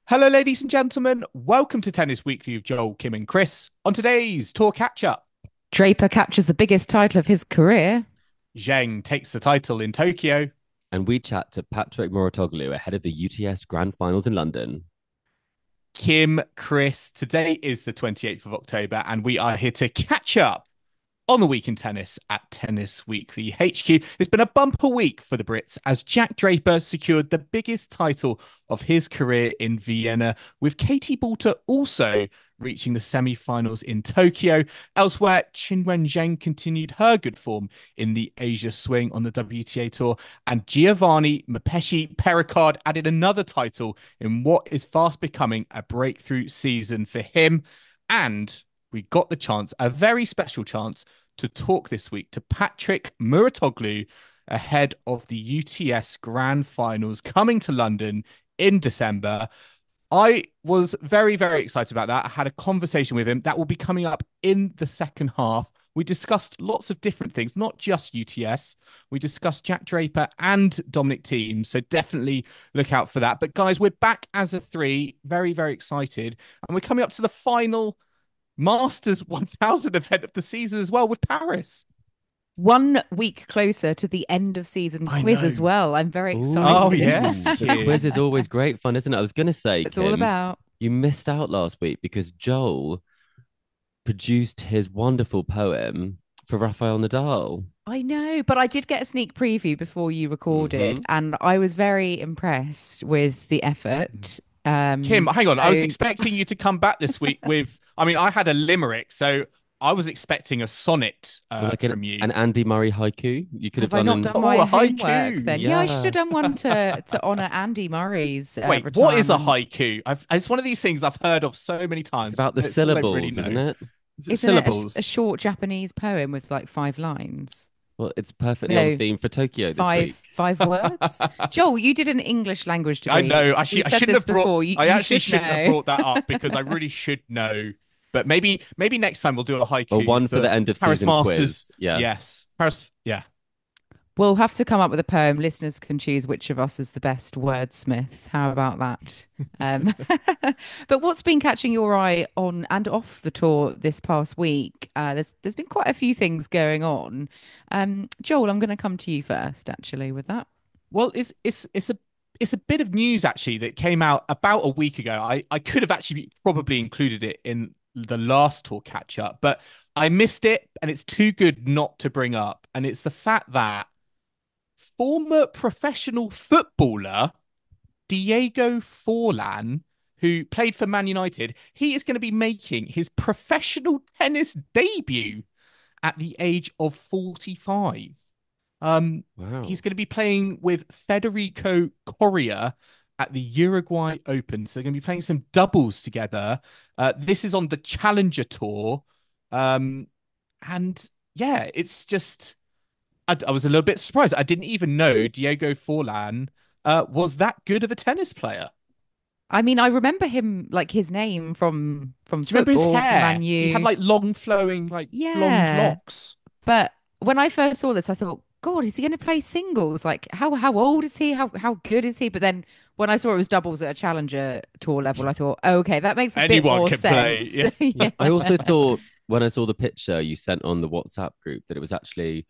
Hello, ladies and gentlemen. Welcome to Tennis Weekly with Joel, Kim, and Chris. On today's Tour Catch Up, Draper captures the biggest title of his career. Zheng takes the title in Tokyo. And we chat to Patrick Mouratoglou ahead of the UTS Grand Finals in London. Kim, Chris, today is the 28th of October, and we are here to catch up on the week in tennis at Tennis Weekly HQ. It's been a bumper week for the Brits as Jack Draper secured the biggest title of his career in Vienna, with Katie Boulter also reaching the semi-finals in Tokyo. Elsewhere, Qinwen Zheng continued her good form in the Asia swing on the WTA Tour, and Giovanni Mpetshi Perricard added another title in what is fast becoming a breakthrough season for him. And we got the chance, a very special chance, to talk this week to Patrick Mouratoglou ahead of the UTS Grand Finals coming to London in December. I was very, very excited about that. I had a conversation with him that will be coming up in the second half. We discussed lots of different things, not just UTS. We discussed Jack Draper and Dominic Thiem, so definitely look out for that. But guys, we're back as a three, very, very excited. And we're coming up to the final Masters 1000 event of the season as well with Paris. 1 week closer to the end of season I quiz know. as well. I'm very Ooh. excited. Oh, yes. The quiz is always great fun, isn't it? I was going to say, It's all Kim, about. you missed out last week because Joel produced his wonderful poem for Rafael Nadal. I know, but I did get a sneak preview before you recorded, and I was very impressed with the effort. Kim, hang on. I was So expecting you to come back this week with, I mean, I had a limerick, so I was expecting a sonnet Or like from you. an Andy Murray haiku. You could have have I done not an. done Oh, my a homework haiku. then? Yeah, I should Yeah. have done one to honor Andy Murray's Wait, what is a retirement. haiku? It's one of these things I've heard of so many It's times, about the but still don't really syllables, isn't know. it? Is it Isn't it a syllables? short Japanese poem with like 5 lines? Well, it's perfectly on No, theme for Tokyo this five week. five words. Joel, you did an English language I know. degree. We've I said shouldn't this have brought. before. You I you actually should shouldn't have know. brought that up because I really should know. But maybe next time we'll do a Or haiku one for for the end of Paris season Masters. quiz. Yes. Yes, Paris. Yeah. We'll have to come up with a poem. Listeners can choose which of us is the best wordsmith. How about that? Um, but what's been catching your eye on and off the tour this past week? There's been quite a few things going on. Joel, I'm going to come to you first, actually, with that. Well, it's a bit of news actually that came out about a week ago. I could have actually probably included it in the last tour catch up, but I missed it, and it's too good not to bring up. And it's the fact that former professional footballer Diego Forlan, who played for Man United, he is going to be making his professional tennis debut at the age of 45. He's Wow. going to be playing with Federico Coria at the Uruguay Open. So they're going to be playing some doubles together. This is on the Challenger Tour. Um, and yeah, it's just, I was a little bit surprised. I didn't even know Diego Forlan was that good of a tennis player. I mean, I remember him like his name from Do you remember his football, from hair? Man He had U. like long flowing, like blonde Yeah, locks. but when I first saw this, I thought, God, is he going to play singles? Like, how old is he? How good is he? But then when I saw it was doubles at a challenger tour level, I thought, oh, okay, that makes a bit Anyone more can play. sense. Yeah. Yeah. Yeah. I also thought when I saw the picture you sent on the WhatsApp group that it was actually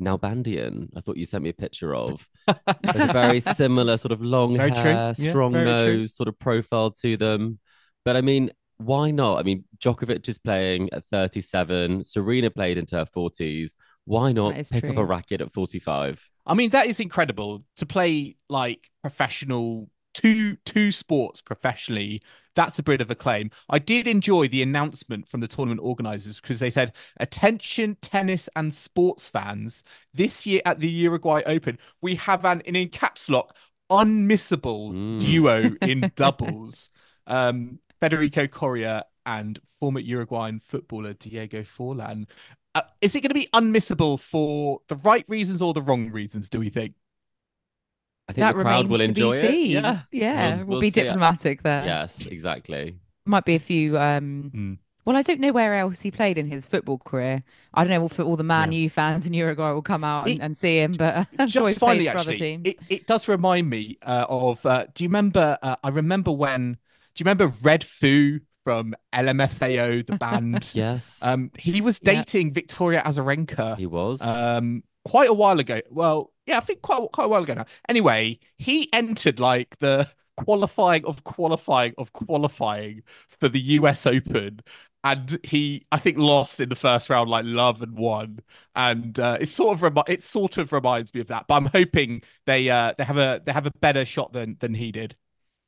Nalbandian. I thought you sent me a picture of. There's a very similar sort of long Very true. hair, Yeah, strong very true. nose sort of profile to them. But I mean, why not? I mean, Djokovic is playing at 37. Serena played into her 40s. Why That not is pick up a true. racket at 45? I mean, that is incredible to play like professional two sports professionally. That's a bit of a claim. I did enjoy the announcement from the tournament organizers because they said, "Attention, tennis and sports fans! This year at the Uruguay Open, we have an in caps lock unmissable Mm. duo in doubles. Federico Coria and former Uruguayan footballer Diego Forlan. Is it going to be unmissable for the right reasons or the wrong reasons, do we think? I think the That crowd will remains to be enjoy it. seen. Yeah, Yeah, we'll we'll be see it. diplomatic there. Yes, exactly. Might be a few Hmm. Well, I don't know where else he played in his football career. I don't know if all the Man Yeah. U fans in Uruguay will come out It and see him, but I'm sure just he's played finally, for other actually, teams. it does remind me of. Do you remember? I remember when. Do you remember Red Foo from LMFAO, the band? Yes, He was Yeah. dating Victoria Azarenka he was. quite a while ago. Well, yeah, I think quite a while ago now. Anyway, he entered like the qualifying for the US Open. And he, I think, lost in the first round, like love and won, and it sort of reminds me of that. But I'm hoping they have a better shot than he did.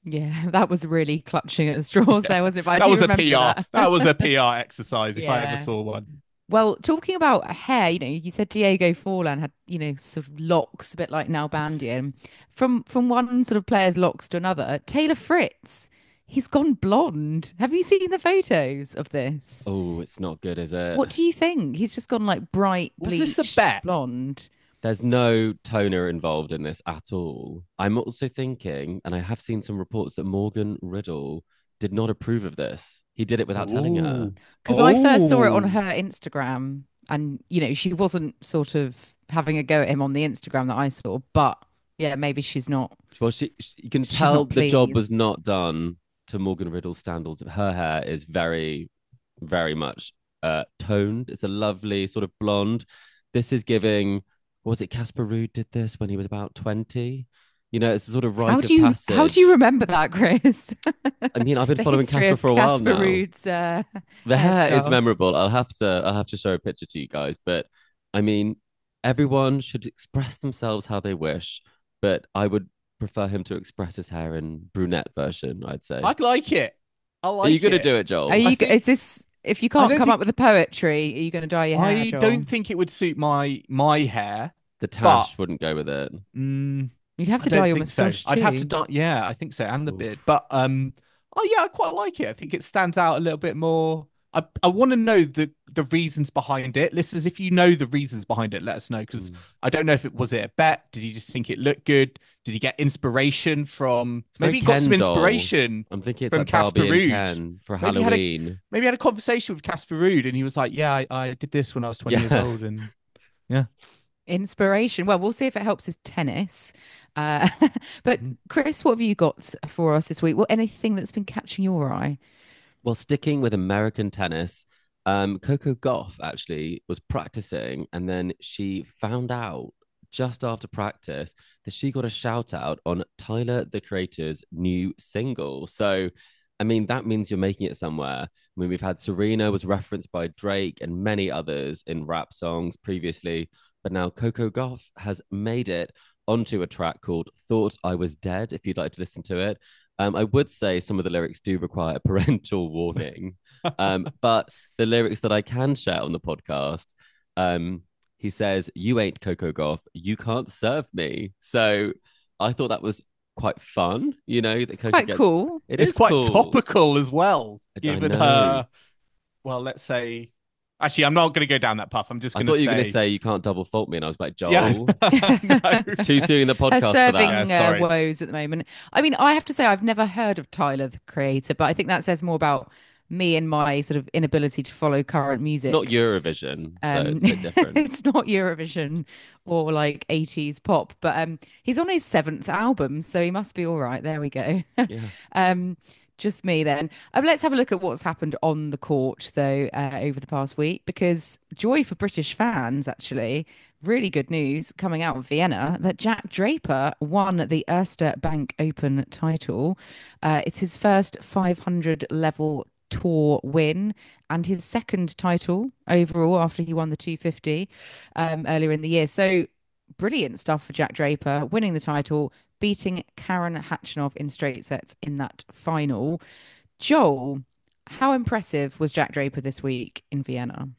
Yeah, that was really clutching at straws there, wasn't it? But I That do was a remember PR. that. That was a PR exercise if I ever Yeah. saw one. Well, talking about hair, you said Diego Forlan had, sort of locks, a bit like Nalbandian. From one sort of player's locks to another, Taylor Fritz, he's gone blonde. Have you seen the photos of this? Oh, it's not good, is it? What do you think? He's just gone like bright Was this a bleached bet? blonde. There's no toner involved in this at all. I'm also thinking, and I have seen some reports that Morgan Riddle did not approve of this. He did it without telling her. Ooh. Because I first saw it on Oh. her Instagram, and she wasn't sort of having a go at him on the Instagram that I saw, but yeah, maybe she's not. Well, you can She's tell not the job was pleased. not done to Morgan Riddle's standards. Her hair is very, very much toned. It's a lovely sort of blonde. This is giving, was it Casper Ruud did this when he was about 20? It's a sort of How rite do of you how do passage. you remember that, Chris? I mean, I've been The following history Casper of for a while Casper now. Ruud's The hair is hairstyles. memorable. I'll have to show a picture to you guys. But I mean, everyone should express themselves how they wish. But I would prefer him to express his hair in brunette version, I'd say. I like it. I Are you like gonna it. do it, Are Joel? I you? think Is this if you I can't don't come up think with the poetry? Are you going to dye your hair, I don't Joel? think it would suit my hair, The but tash wouldn't go with it. mm, You'd have I to dye don't your think so. moustache I'd have to too. dye. Yeah, I think so, and the beard. Oof. But oh yeah, I quite like it. I think it stands out a little bit more. I want to know the reasons behind it. Listeners, if you know the reasons behind it, let us know because Mm. I don't know if it was it a bet. Did he just think it looked good? Did he get inspiration from? It's very Maybe he got some Ken doll. inspiration I'm thinking it's from like Casper Barbie and Ruud. Ken for Maybe he had a Halloween. maybe he had a conversation with Casper Ruud, and he was like, "Yeah, I did this when I was 20 years Yeah. old," and yeah. Inspiration. Well, we'll see if it helps his tennis. Uh, but Mhm. Chris, what have you got for us this week? What anything that's been catching your eye? Well, sticking with American tennis, Coco Gauff actually was practicing, and then she found out just after practice that she got a shout out on Tyler, the Creator's new single. So, I mean, that means you're making it somewhere. I mean, we've had Serena was referenced by Drake and many others in rap songs previously, but now Coco Gauff has made it onto a track called Thought I Was Dead, if you'd like to listen to it. I would say some of the lyrics do require a parental warning, but the lyrics that I can share on the podcast, he says, "You ain't Coco Gauff, you can't serve me." So I thought that was quite fun, that It's Coco quite gets. cool. It It's is quite cool. topical as well, I given know. her, well, let's say, actually, I'm not going to go down that path. I'm just I going thought to you were going to say, say you can't double fault me, and I was like, yeah, Joel, no, it's too soon in the Her podcast for that. yeah, serving sorry. woes at the moment. I mean, I have to say, I've never heard of Tyler, the Creator, but I think that says more about me and my sort of inability to follow current It's not music. Eurovision, so it's a bit different. It's not Eurovision or like 80s pop, but he's on his seventh album, so he must be all right. There we go. Yeah. Um, just me then. Let's have a look at what's happened on the court though over the past week, because joy for British fans, actually, really good news coming out of Vienna that Jack Draper won the Erste Bank Open title. It's his first 500 level tour win and his second title overall after he won the 250 earlier in the year. So brilliant stuff for Jack Draper, winning the title, beating Karen Khachanov in straight sets in that final. Joel, how impressive was Jack Draper this week in Vienna?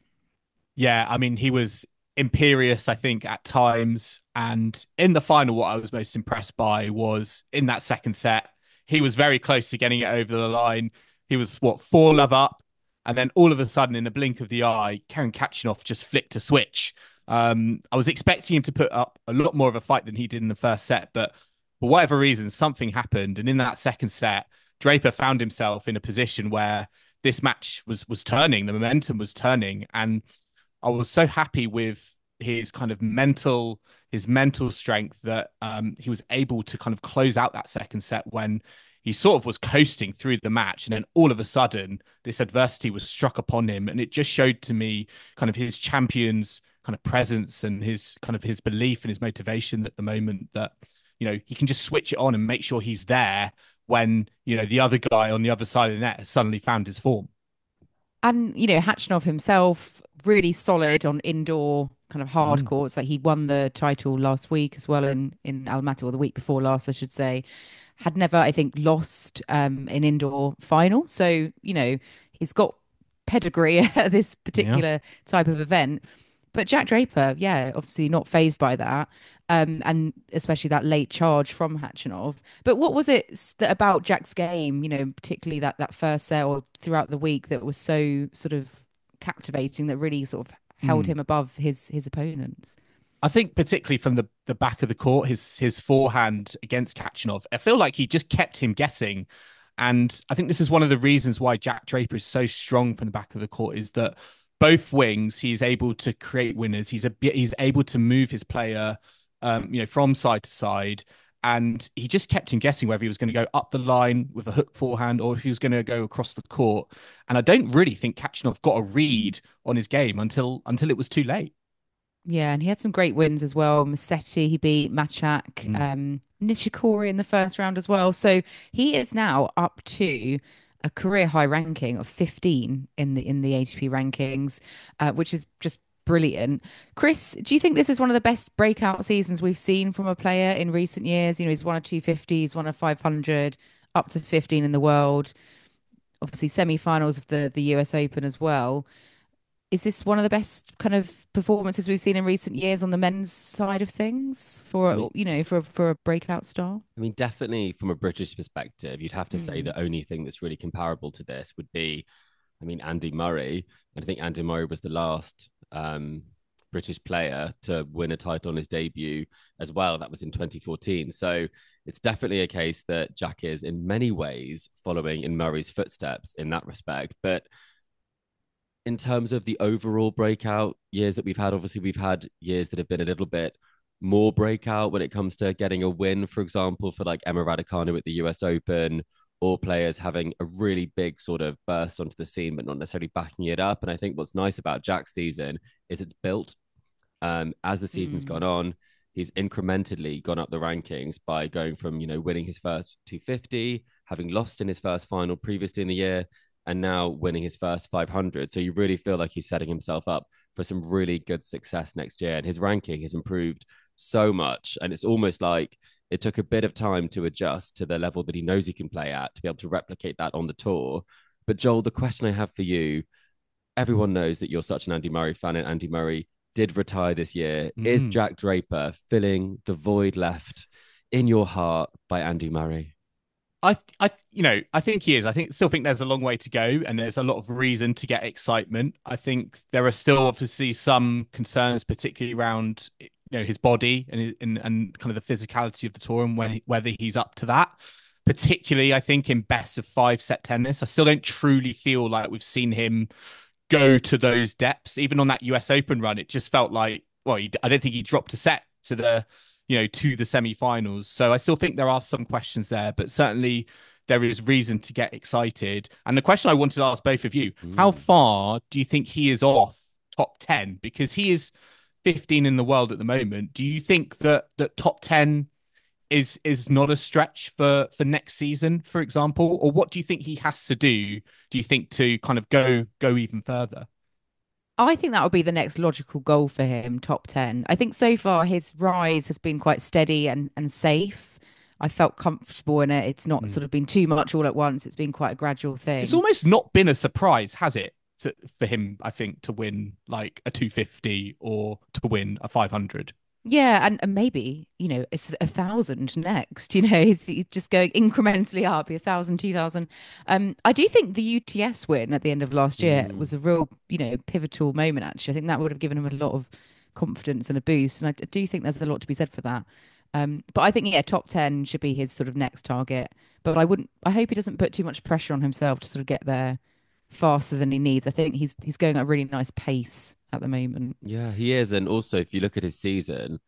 Yeah, I mean, he was imperious, I think, at times. And in the final, what I was most impressed by was in that second set, he was very close to getting it over the line. He was, what, 4-love up. And then all of a sudden, in a blink of the eye, Karen Khachanov just flicked a switch. I was expecting him to put up a lot more of a fight than he did in the first set. But for whatever reason, something happened. And in that second set, Draper found himself in a position where this match was turning, the momentum was turning, and I was so happy with his kind of his mental strength that he was able to kind of close out that second set when he sort of was coasting through the match, and then all of a sudden this adversity was struck upon him, and it just showed to me kind of his champion's kind of presence and his kind of his belief and his motivation at the moment that he can just switch it on and make sure he's there when the other guy on the other side of the net has suddenly found his form. And, Khachanov himself, really solid on indoor kind of hard courts. Like he won the title last week as well in Almaty, or the week before last, I should say. Had never, I think, lost an indoor final. So, he's got pedigree at this Yeah. particular type of event. But Jack Draper, yeah, obviously not phased by that, and especially that late charge from Khachanov. But what was it about Jack's game, particularly that first set or throughout the week, that was so sort of captivating, that really sort of held Mm. him above his opponents? I think particularly from the back of the court, his forehand against Khachanov, I feel like he just kept him guessing. And I think this is one of the reasons why Jack Draper is so strong from the back of the court, is that both wings he's able to create winners. He's able to move his player, from side to side, and he just kept him guessing whether he was going to go up the line with a hook forehand or if he was going to go across the court. And I don't really think Khachanov got a read on his game until it was too late. Yeah, and he had some great wins as well. Musetti, he beat Machak, Mm. Nishikori in the first round as well. So he is now up to a career high ranking of 15 in the ATP rankings, which is just brilliant. Chris, do you think this is one of the best breakout seasons we've seen from a player in recent years? He's won a 250, he's won a 500, up to 15 in the world. Obviously, semi-finals of the US Open as well. Is this one of the best kind of performances we've seen in recent years on the men's side of things I mean, for a breakout star? definitely from a British perspective, you'd have to say Mm. the only thing that's really comparable to this would be, Andy Murray. And I think Andy Murray was the last British player to win a title on his debut as well. That was in 2014. So it's definitely a case that Jack is in many ways following in Murray's footsteps in that respect. But in terms of the overall breakout years that we've had, obviously we've had years that have been a little bit more breakout when it comes to getting a win, for example, for like Emma Raducanu at the US Open, or players having a really big sort of burst onto the scene, but not necessarily backing it up. And I think what's nice about Jack's season is it's built as the season's Mm. gone on. He's incrementally gone up the rankings by going from, winning his first 250, having lost in his first final previously in the year, and now winning his first 500. So you really feel like he's setting himself up for some really good success next year. And his ranking has improved so much. And it's almost like it took a bit of time to adjust to the level that he knows he can play at to be able to replicate that on the tour. But Joel, the question I have for you, everyone knows that you're such an Andy Murray fan, and Andy Murray did retire this year. Is Mm. Jack Draper filling the void left in your heart by Andy Murray? I think he is. Still think there's a long way to go, and there's a lot of reason to get excitement. I think there are still obviously some concerns, particularly around his body and kind of the physicality of the tour and whether he's up to that. Particularly, I think in best of five set tennis, I still don't truly feel like we've seen him go to those depths. Even on that US Open run, it just felt like, well, I don't think he dropped a set to the semi-finals. So I still think there are some questions there, but certainly there is reason to get excited. And the question I wanted to ask both of you, how Mm. far do you think he is off top 10? Because he is 15 in the world at the moment. Do you think that top 10 is not a stretch for next season, for example? Or what do you think he has to do you think, to kind of go even further? I think that would be the next logical goal for him, top 10. I think so far his rise has been quite steady and safe. I felt comfortable in it. It's not Mm. sort of been too much all at once. It's been quite a gradual It's thing. almost not been a surprise, has it? For him, I think, to win like a 250 or to win a 500. Yeah, and maybe, it's 1,000 next, he's just going incrementally up, 1,000, 2,000. I do think the UTS win at the end of last year Mm. was a real, pivotal moment, actually. I think that would have given him a lot of confidence and a boost. And I do think there's a lot to be said for that. But I think, yeah, top 10 should be his sort of next target. But I hope he doesn't put too much pressure on himself to sort of get there faster than he needs. I think he's going at a really nice pace at the moment. Yeah, he is. And also, if you look at his season,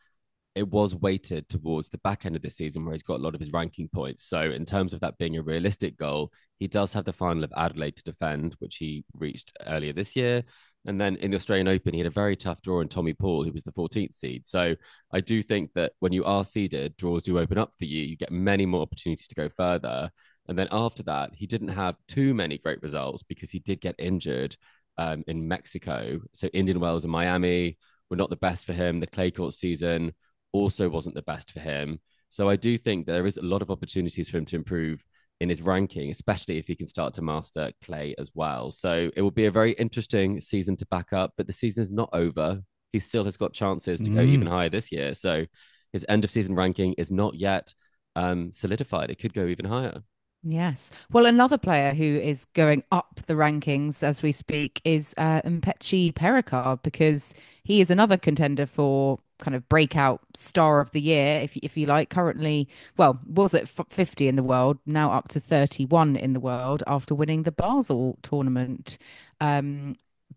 it was weighted towards the back end of the season where he's got a lot of his ranking points. So, in terms of that being a realistic goal, he does have the final of Adelaide to defend, which he reached earlier this year. And then in the Australian Open, he had a very tough draw in Tommy Paul, who was the 14th seed. So, I do think that when you are seeded, draws do open up for you. You get many more opportunities to go further. And then after that, he didn't have too many great results because he did get injured in Mexico. So, Indian Wells and Miami were not the best for him. The clay court season also wasn't the best for him. So I do think there is a lot of opportunities for him to improve in his ranking, especially if he can start to master clay as well. So it will be a very interesting season to back up, but the season is not over. He still has got chances to go even higher this year. So his end of season ranking is not yet solidified. It could go even higher. Yes. Well, another player who is going up the rankings as we speak is Mpetshi Perricard, because he is another contender for kind of breakout star of the year, if you like. Currently, well, was at 50 in the world, now up to 31 in the world after winning the Basel tournament,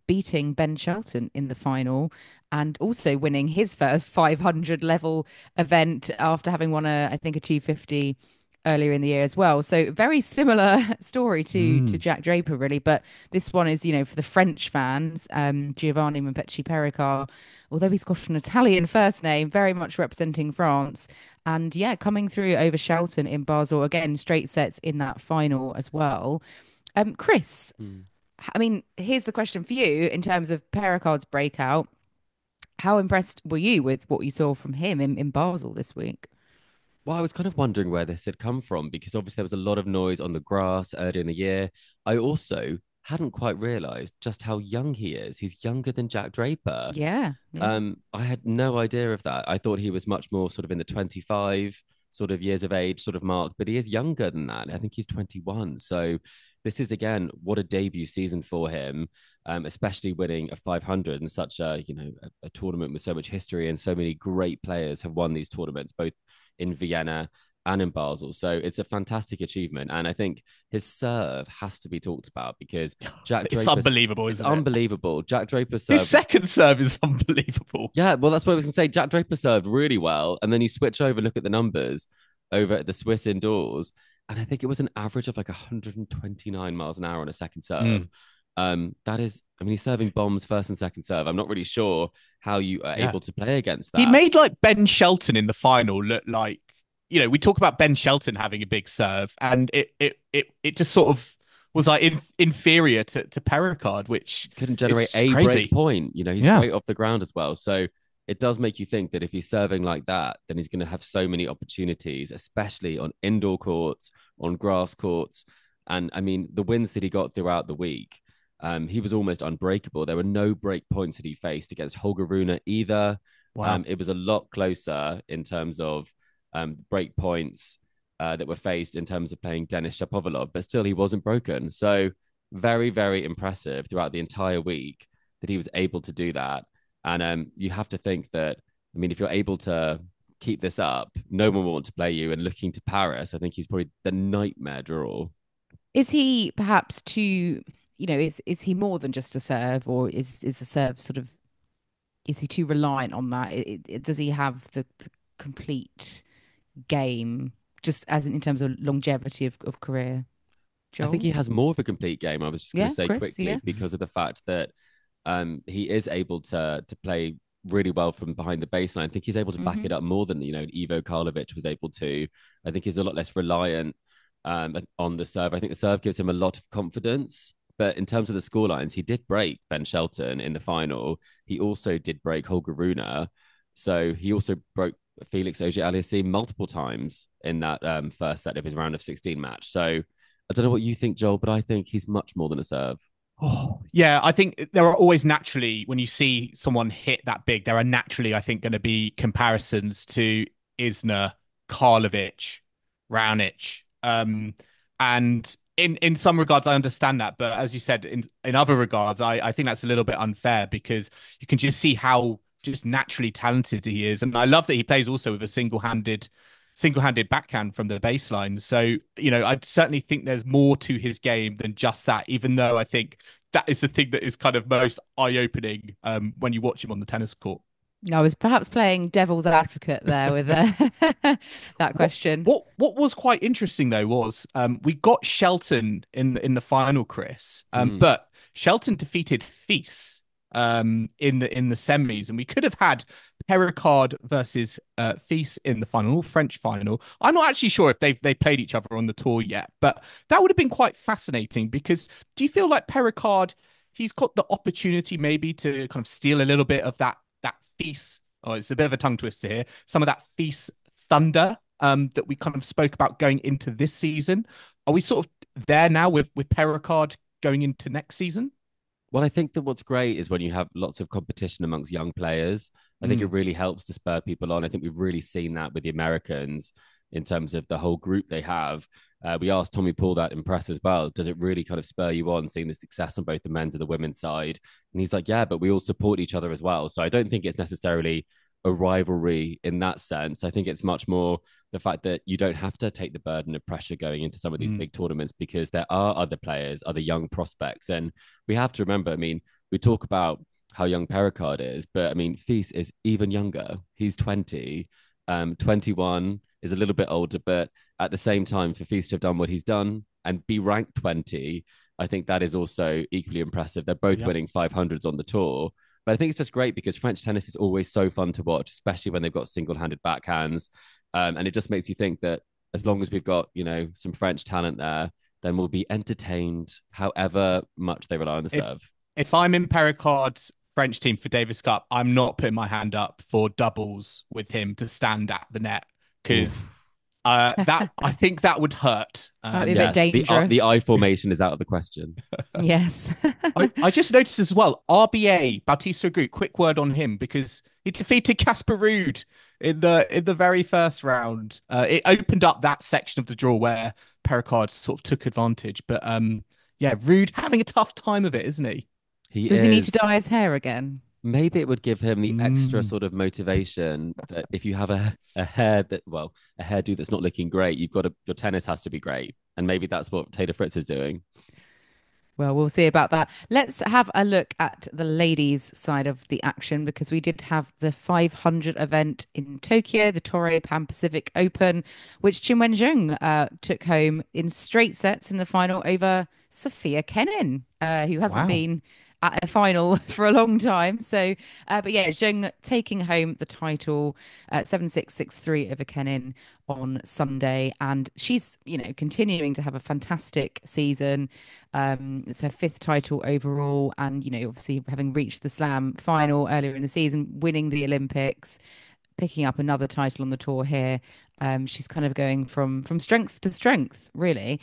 beating Ben Shelton in the final, and also winning his first 500 level event after having won I think a 250 earlier in the year as well. So very similar story to Jack Draper, really. But this one is, for the French fans, Giovanni Mpetshi Perricard, although he's got an Italian first name, very much representing France. And yeah, coming through over Shelton in Basel, again, straight sets in that final as well. Chris, I mean, here's the question for you in terms of Perricard's breakout. How impressed were you with what you saw from him in Basel this week? Well, I was kind of wondering where this had come from because obviously there was a lot of noise on the grass earlier in the year. I also hadn't quite realized just how young he is. He's younger than Jack Draper. Yeah. I had no idea of that. I thought he was much more sort of in the 25 sort of years of age sort of mark, but he is younger than that. I think he's 21. So this is again what a debut season for him, especially winning a 500 in such a tournament with so much history, and so many great players have won these tournaments, both in Vienna and in Basel. So it's a fantastic achievement. And I think his serve has to be talked about because Jack Draper. It's unbelievable, isn't it? Unbelievable. Jack Draper's serve. His second serve is unbelievable. Yeah, well, that's what I was going to say. Jack Draper served really well. And then you switch over and look at the numbers over at the Swiss indoors. And I think it was an average of like 129 miles an hour on a second serve. That is, I mean, he's serving bombs first and second serve. I'm not really sure how you are able to play against that. He made like Ben Shelton in the final look like, we talk about Ben Shelton having a big serve, and it just sort of was like inferior to Perricard, which couldn't generate a crazy break point. He's great off the ground as well. So it does make you think that if he's serving like that, then he's going to have so many opportunities, especially on indoor courts, on grass courts. And I mean, the wins that he got throughout the week, he was almost unbreakable. There were no break points that he faced against Holger Rune either. Wow. It was a lot closer in terms of break points that were faced in terms of playing Denis Shapovalov, but still he wasn't broken. So very, very impressive throughout the entire week that he was able to do that. And you have to think that, I mean, if you're able to keep this up, no one will want to play you. And looking to Paris, I think he's probably the nightmare draw. Is he perhaps too, is he more than just a serve, or is the serve sort of, is he too reliant on that? Does he have the complete game just as in terms of longevity of career? Joel? I think he has more of a complete game. I was just going to say Chris, quickly because of the fact that he is able to play really well from behind the baseline. I think he's able to back it up more than Ivo Karlovic was able to. I think he's a lot less reliant on the serve. I think the serve gives him a lot of confidence. But in terms of the scorelines, he did break Ben Shelton in the final. He also did break Holger Rune. So he also broke Felix Auger-Aliassime multiple times in that first set of his round of 16 match. So I don't know what you think, Joel, but I think he's much more than a serve. Oh, yeah, I think there are always naturally, when you see someone hit that big, there are naturally, I think, going to be comparisons to Isner, Karlovic, Raonic. And in some regards, I understand that. But as you said, in other regards, I think that's a little bit unfair because you can just see how just naturally talented he is. And I love that he plays also with a single-handed single-handed backhand from the baseline. So, I certainly think there's more to his game than just that, even though I think that is the thing that is kind of most eye-opening when you watch him on the tennis court. I was perhaps playing devil's advocate there with that question. What was quite interesting though was we got Shelton in the final, Chris, but Shelton defeated Fils in the semis, and we could have had Perricard versus Fils in the final, French final. I'm not actually sure if they played each other on the tour yet, but that would have been quite fascinating because do you feel like Perricard, he's got the opportunity maybe to kind of steal a little bit of that Fils, oh, it's a bit of a tongue twister here, some of that Fils thunder that we kind of spoke about going into this season? Are we sort of there now with Perricard going into next season? Well, I think that what's great is when you have lots of competition amongst young players. I think it really helps to spur people on. I think we've really seen that with the Americans in terms of the whole group they have. We asked Tommy Paul that in press as well. Does it really kind of spur you on seeing the success on both the men's and the women's side? And he's like, yeah, but we all support each other as well. So I don't think it's necessarily a rivalry in that sense. I think it's much more the fact that you don't have to take the burden of pressure going into some of these big tournaments because there are other players, other young prospects. And we have to remember, I mean, we talk about how young Perricard is, but I mean, Fils is even younger. He's 20, 21 is a little bit older, but at the same time, for Fils to have done what he's done and be ranked 20, I think that is also equally impressive. They're both winning 500s on the tour. But I think it's just great because French tennis is always so fun to watch, especially when they've got single-handed backhands. And it just makes you think that as long as we've got, some French talent there, then we'll be entertained however much they rely on the serve. If I'm in Perricard's French team for Davis Cup, I'm not putting my hand up for doubles with him to stand at the net because that I think that would hurt. Might be a bit dangerous. The I formation is out of the question. Yes. I just noticed as well, RBA, Bautista Agut, quick word on him because he defeated Casper Ruud in the very first round. It opened up that section of the draw where Perricard sort of took advantage. But Ruud having a tough time of it, isn't he? Does he need to dye his hair again? Maybe it would give him the extra sort of motivation that if you have a hairdo that's not looking great, your tennis has to be great. And maybe that's what Taylor Fritz is doing. Well, we'll see about that. Let's have a look at the ladies' side of the action because we did have the 500 event in Tokyo, the Torrey Pan Pacific Open, which Qinwen Zheng took home in straight sets in the final over Sofia Kenin, who hasn't been at a final for a long time. So, Zheng taking home the title 7-6, 6-3 over Kenin on Sunday. And she's, continuing to have a fantastic season. It's her 5th title overall. And, obviously having reached the Slam final earlier in the season, winning the Olympics, picking up another title on the tour here. She's kind of going from strength to strength, really.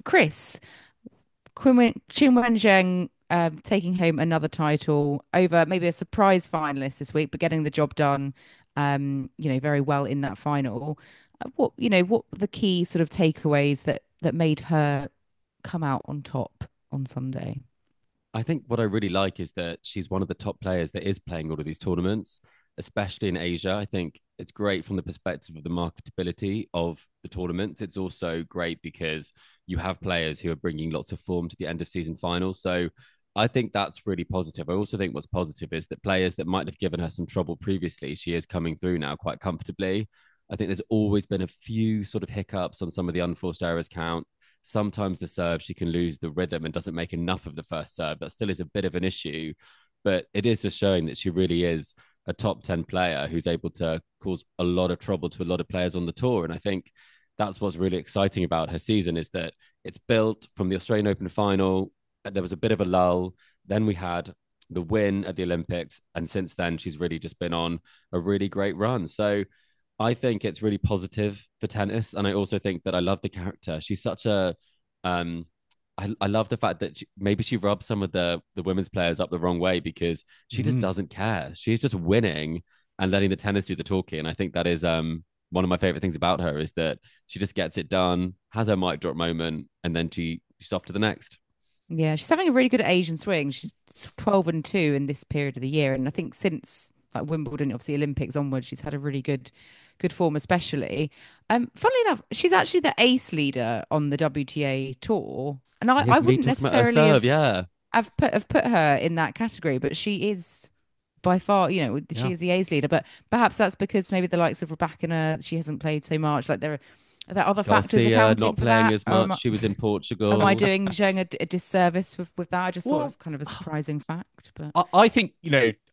Chris, Qinwen Zheng taking home another title over maybe a surprise finalist this week, but getting the job done, very well in that final. What were the key sort of takeaways that made her come out on top on Sunday? I think what I really like is that she's one of the top players that is playing all of these tournaments, especially in Asia. I think it's great from the perspective of the marketability of the tournaments. It's also great because you have players who are bringing lots of form to the end of season finals. So I think that's really positive. I also think what's positive is that players that might have given her some trouble previously, she is coming through now quite comfortably. I think there's always been a few sort of hiccups on some of the unforced errors count. Sometimes the serve, she can lose the rhythm and doesn't make enough of the first serve. That still is a bit of an issue, but it is just showing that she really is a top 10 player who's able to cause a lot of trouble to a lot of players on the tour. And I think that's what's really exciting about her season is that it's built from the Australian Open final. There was a bit of a lull. Then we had the win at the Olympics. And since then, she's really just been on a really great run. So I think it's really positive for tennis. And I also think that I love the character. She's such a, I love the fact that maybe she rubs some of the women's players up the wrong way because she just doesn't care. She's just winning and letting the tennis do the talking. And I think that is one of my favorite things about her is that she just gets it done, has her mic drop moment, and then she's off to the next. Yeah, she's having a really good Asian swing. She's 12-2 in this period of the year. And I think since like Wimbledon, obviously Olympics onwards, she's had a really good form, especially. Funnily enough, she's actually the ace leader on the WTA tour, and I Here's me wouldn't talking about her necessarily serve. Yeah. have put her in that category, but she is by far, she Yeah. is the ace leader. But perhaps that's because maybe the likes of Rebecca, she hasn't played so much. Like are there other factors Garcia accounting not for playing that? as Or much. She was in am I Portugal. doing Zheng a disservice with that? I just thought it was Well, kind of a surprising fact, but I think,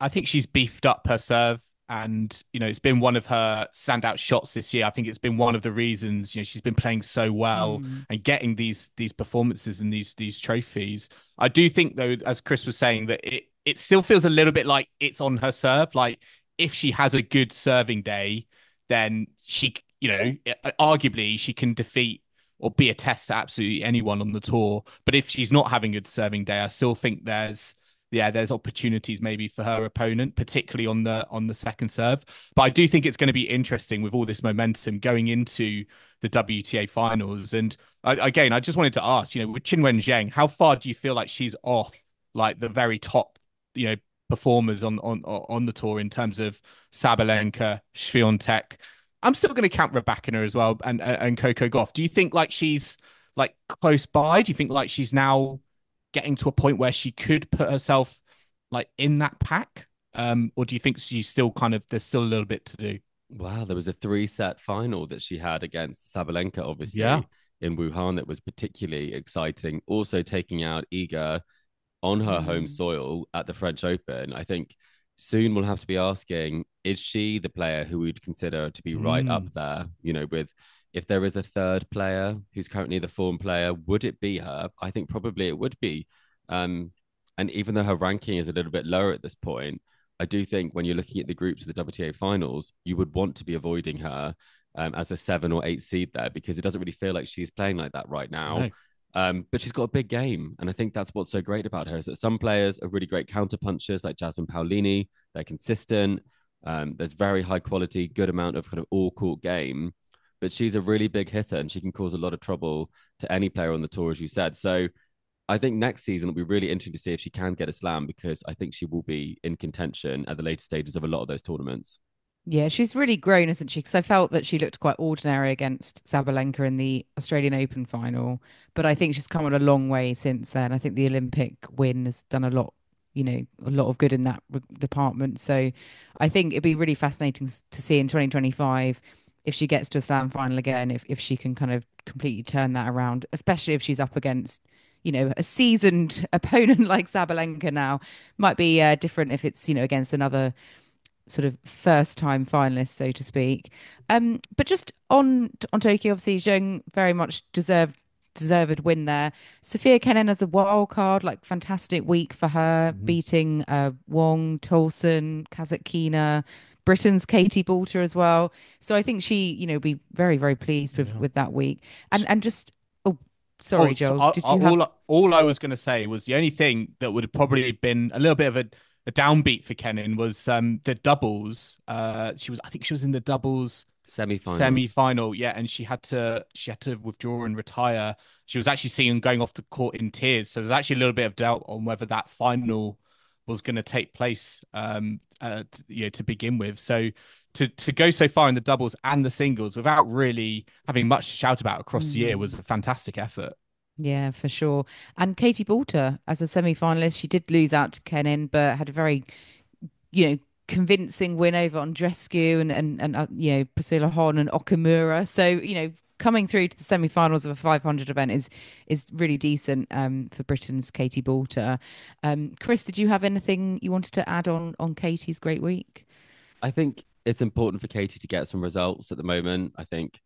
I think she's beefed up her serve, and, it's been one of her standout shots this year. I think it's been one of the reasons, she's been playing so well mm, and getting these performances and these trophies. I do think, though, as Chris was saying, that it still feels a little bit like it's on her serve. Like, if she has a good serving day, then she, arguably she can defeat or be a test to absolutely anyone on the tour. But if she's not having a good serving day, I still think there's opportunities maybe for her opponent, particularly on the second serve. But I do think it's going to be interesting with all this momentum going into the WTA finals. And again, I just wanted to ask, with Qinwen Zheng, how far do you feel like she's off like the very top, performers on the tour in terms of Sabalenka, Swiatek? I'm still going to count Rebecca as well, and Coco Gauff. Do you think like she's like close by? Do you think like she's now getting to a point where she could put herself like in that pack? Or do you think she's still there's still a little bit to do? Wow, there was a 3-set final that she had against Sabalenka, Yeah. obviously, in Wuhan that was particularly exciting. Also taking out Iga on her home mm, soil at the French Open. I think soon we'll have to be asking, is she the player who we'd consider to be right up Mm, there? With if there is a third player who's currently the form player, would it be her? I think probably it would be. Um, and even though her ranking is a little bit lower at this point, I do think when you're looking at the groups of the WTA finals, you would want to be avoiding her as a 7 or 8 seed there because it doesn't really feel like she's playing like that right now. no. But she's got a big game. And I think that's what's so great about her is that some players are really great counter punchers like Jasmine Paolini. They're consistent. There's very high quality, good amount of kind of all court game. But she's a really big hitter and she can cause a lot of trouble to any player on the tour, as you said. So I think next season will be really interesting to see if she can get a slam because I think she will be in contention at the later stages of a lot of those tournaments. yeah, she's really grown, isn't she? Because I felt that she looked quite ordinary against Sabalenka in the Australian Open final, but I think she's come on a long way since then. I think the Olympic win has done a lot, a lot of good in that department. So I think it'd be really fascinating to see in 2025 if she gets to a slam final again, if she can kind of completely turn that around, especially if she's up against, a seasoned opponent like Sabalenka now. Might be different if it's, against another sort of first time finalist, so to speak. But just on Tokyo, obviously Zheng very much deserved win there. Sophia Kenin as a wild card, like fantastic week for her, Mhm. beating Wong, Tolson, Kazatkina, Britain's Katie Boulter as well. So I think she, be very, very pleased Yeah. with that week. And just oh, sorry, Oh, so Joel, did you have all I was going to say was the only thing that would have probably been a little bit of a downbeat for Kenin was the doubles. I think she was in the doubles Semi-finals. semi-final, yeah, and she had to withdraw and retire. She was actually seen going off the court in tears. So there's actually a little bit of doubt on whether that final was going to take place, to begin with. So to go so far in the doubles and the singles without really having much to shout about across the year was Mm. a fantastic effort. Yeah, for sure. And Katie Boulter, as a semi-finalist, she did lose out to Kenin, but had a very, convincing win over Andrescu and Priscilla Hon and Okamura. So, coming through to the semi-finals of a 500 event is really decent for Britain's Katie Boulter. Chris, did you have anything you wanted to add on Katie's great week? I think it's important for Katie to get some results at the moment. I think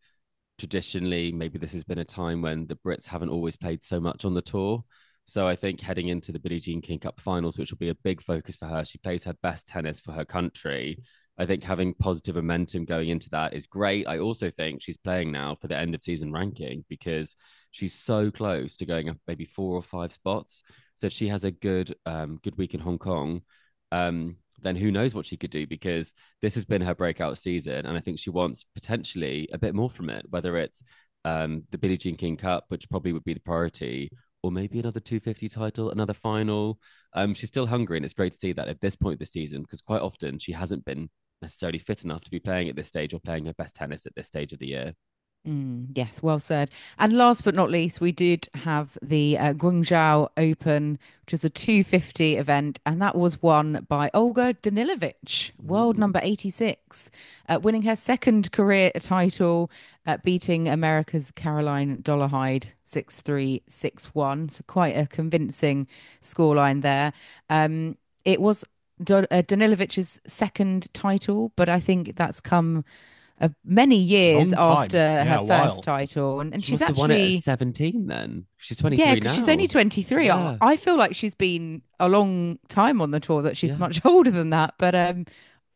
traditionally, maybe this has been a time when the Brits haven't always played so much on the tour. So I think heading into the Billie Jean King Cup finals, which will be a big focus for her, she plays her best tennis for her country. I think having positive momentum going into that is great. I also think she's playing now for the end of season ranking because she's so close to going up maybe 4 or 5 spots. So if she has a good week in Hong Kong, then who knows what she could do because this has been her breakout season. And I think she wants potentially a bit more from it, whether it's the Billie Jean King Cup, which probably would be the priority, or maybe another 250 title, another final. She's still hungry, and it's great to see that at this point of the season, because quite often she hasn't been necessarily fit enough to be playing at this stage or playing her best tennis at this stage of the year. Yes, well said. And last but not least, we did have the Guangzhou Open, which was a 250 event, and that was won by Olga Danilovic, world number 86, winning her second career title, beating America's Caroline Dollarhide 6-3, 6-1. So quite a convincing scoreline there. It was Danilovic's second title, but I think that's come many years Long time. after Yeah, her a first while. title, and She she's must have won it at actually 17 then. She's yeah, 23 because she's now. only 23. Yeah. I feel like she's been a long time on the tour, that she's Yeah. much older than that, but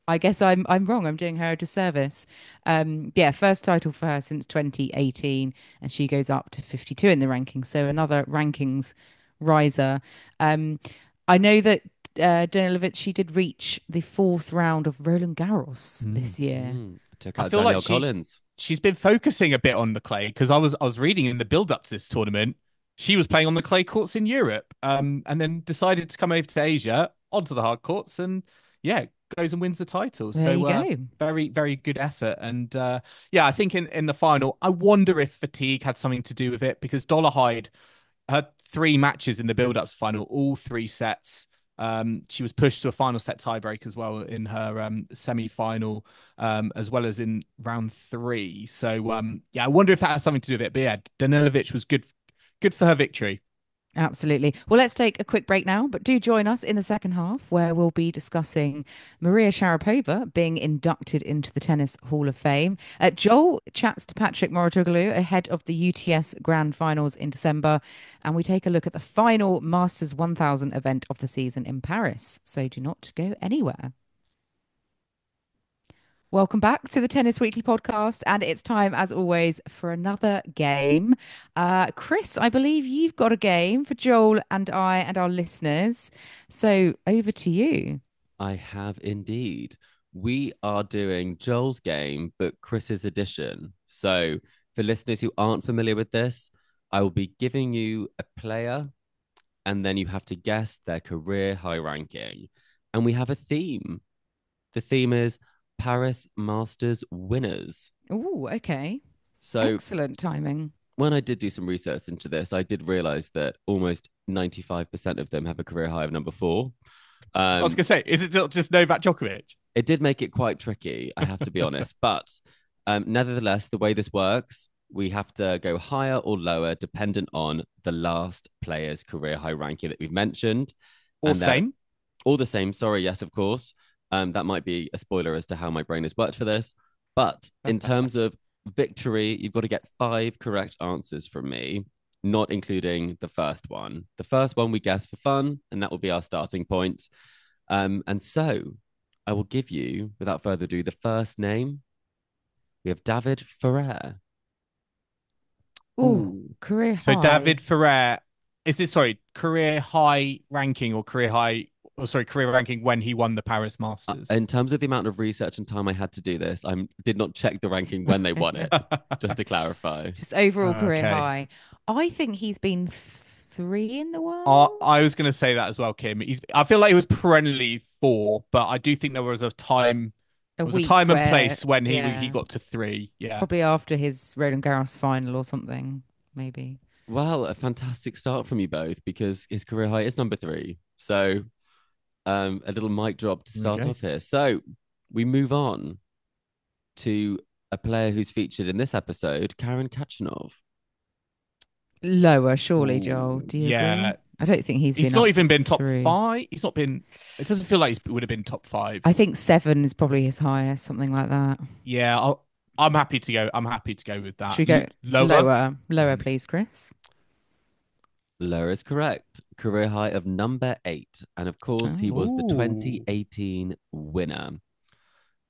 I guess I'm wrong. I'm doing her a disservice. Yeah, first title for her since 2018, and she goes up to 52 in the rankings, so another rankings riser. Um, I know that Danilovic, she did reach the fourth round of Roland Garros Mm. this year. Took I out feel like Danielle Collins. she's been focusing a bit on the clay because I was reading in the build up to this tournament, she was playing on the clay courts in Europe, and then decided to come over to Asia onto the hard courts, and yeah, goes and wins the title. There So you go. very very good effort, and yeah, I think in the final, I wonder if fatigue had something to do with it because Dollarhide, her three matches in the build up to final, all three sets. She was pushed to a final set tiebreak as well in her semi-final, as well as in round three. So yeah, I wonder if that has something to do with it. But yeah, Danilovic was good for her victory. Absolutely. Well, let's take a quick break now, but do join us in the second half where we'll be discussing Maria Sharapova being inducted into the Tennis Hall of Fame. Joel chats to Patrick Mouratoglou ahead of the UTS Grand Finals in December, and we take a look at the final Masters 1000 event of the season in Paris. So do not go anywhere. Welcome back to the Tennis Weekly podcast, and it's time, as always, for another game. Chris, I believe you've got a game for Joel and I and our listeners. So over to you. I have indeed. We are doing Joel's game, but Chris's edition. So, for listeners who aren't familiar with this, I will be giving you a player, and then you have to guess their career high ranking. And we have a theme. The theme is Paris Masters winners. Oh, okay. So, Excellent timing. when I did do some research into this, I did realize that almost 95% of them have a career high of number four. I was gonna say, is it just Novak Djokovic? It did make it quite tricky, I have to be honest. But nevertheless, the way this works, we have to go higher or lower dependent on the last player's career high ranking that we've mentioned. Or And they're same? all the same. Sorry, yes, of course. That might be a spoiler as to how my brain has worked for this. But in terms of victory, you've got to get 5 correct answers from me, not including the first one. The first one we guess for fun, and that will be our starting point. And so I will give you, without further ado, the first name. We have David Ferrer. Oh, career So high. David Ferrer, is it career high ranking or career ranking when he won the Paris Masters? In terms of the amount of research and time I had to do this, I did not check the ranking when they won it, just to clarify. Just overall career Okay. high. I think he's been 3 in the world. I was going to say that as well, Kim. I feel like he was perennially 4, but I do think there was a time, A there was a week time and where, place when he yeah, got to 3. Yeah. probably after his Roland Garros final or something, maybe. Well, a fantastic start from you both because his career high is number 3. So a little mic drop to start Okay. off here. So we move on to a player who's featured in this episode, Karen Khachanov. Lower, surely, Joel. Do you Yeah. agree? I don't think he's He's been not up even been top 3. 5. He's not been. It doesn't feel like he would have been top 5. I think 7 is probably his highest, something like that. Yeah, I'm happy to go. I'm happy to go with that. Should we go Lower? lower, please, Chris? Lower is correct. Career high of number 8. And of course, he was the Ooh. 2018 winner.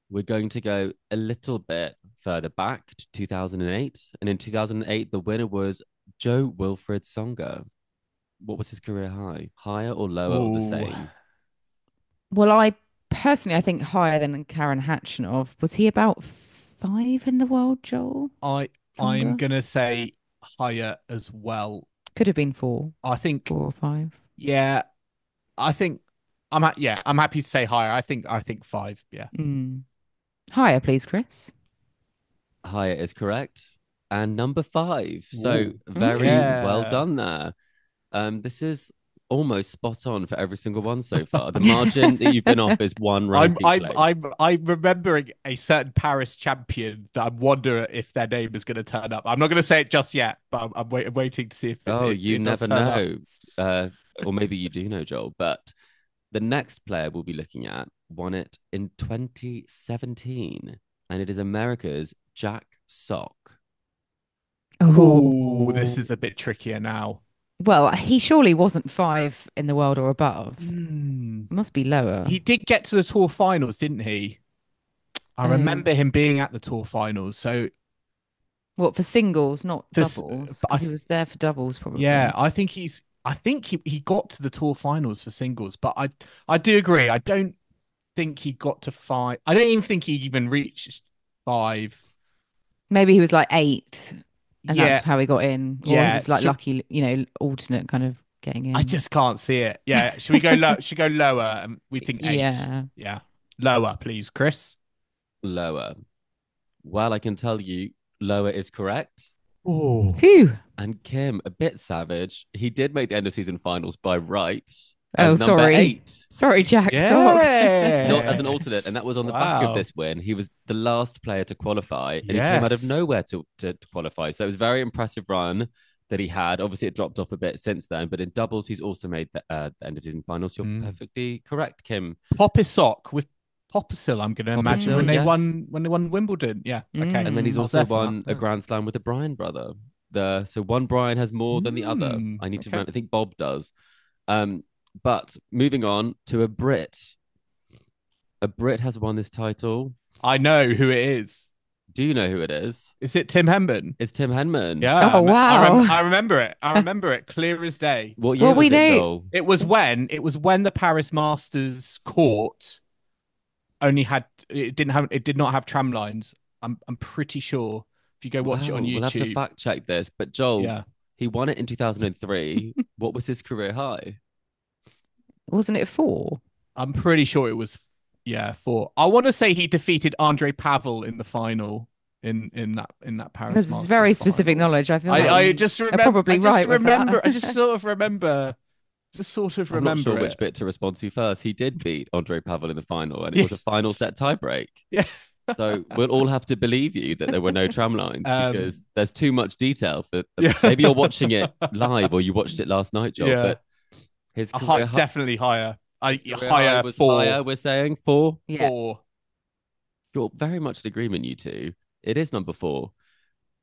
We're going to go a little bit further back to 2008. And in 2008, the winner was Jo-Wilfried Tsonga. What was his career high? Higher or lower or the Ooh. same? Well, I think higher than Karen Khachanov. Was he about 5 in the world, Joel? I'm Tsonga? gonna say higher as well. Could have been four or five. Yeah, I think I'm happy to say higher. I think five. Yeah. Higher, please, Chris. Higher is correct. And number 5. So Ooh. very well Yeah. done there. This is almost spot on for every single one so far. The margin that you've been off is one ranking place. I'm remembering a certain Paris champion that I wonder if their name is going to turn up. I'm not going to say it just yet, but I'm waiting to see if you it never does turn know. Or maybe you do know, Joel. But the next player we'll be looking at won it in 2017, and it is America's Jack Sock. Oh, this is a bit trickier now. Well, he surely wasn't 5 in the world or above. Must be lower. He did get to the tour finals, didn't he? I remember him being at the tour finals. So, what, for singles, not doubles? Because he was there for doubles, probably. Yeah, I think he got to the tour finals for singles, but I do agree. I don't think he got to 5. I don't even think he even reached 5. Maybe he was like 8. And that's how he got in. Or he was like lucky, alternate kind of getting in. I just can't see it. Yeah. Should we go low? Should go lower? We think 8. Yeah. Lower, please, Chris. Lower. Well, I can tell you, lower is correct. Oh. Phew. And Kim, a bit savage. He did make the end of season finals by right. Sorry. 8. Sorry, Jack. Yeah. Not as an alternate. And that was on the back of this win. He was the last player to qualify. And he came out of nowhere to qualify. So it was a very impressive run that he had. Obviously, it dropped off a bit since then. But in doubles, he's also made the end of season finals. You're perfectly correct, Kim. Popisock with Popisil, I'm going to imagine, when they won Wimbledon. Yeah. Okay. And then he's also won a Grand Slam with the Bryan brother. So one Bryan has more than the other. I need to remember. I think Bob does. But moving on to a Brit. A Brit has won this title. I know who it is. Do you know who it is? Is it Tim Henman? It's Tim Henman. Yeah. Oh, wow. I remember it. I remember it clear as day. What year was it, Joel? It was when the Paris Masters court did not have tram lines. I'm pretty sure. If you go watch it on YouTube. We'll have to fact check this. But Joel, he won it in 2003. What was his career high? Wasn't it 4? I'm pretty sure it was 4. I want to say he defeated Andrey Pavel in the final in that Paris Masters. This is very specific knowledge. I feel like I just remember. Probably right. I just sort of remember. I'm not sure which bit to respond to first. He did beat Andrey Pavel in the final, and it was a final set tiebreak. Yeah. So we'll all have to believe you that there were no tram lines because there's too much detail for. Maybe you're watching it live or you watched it last night, Joel. But his career definitely higher. Higher was 4. Higher, we're saying 4. Yeah. 4. You're very much in agreement, you two. It is number 4.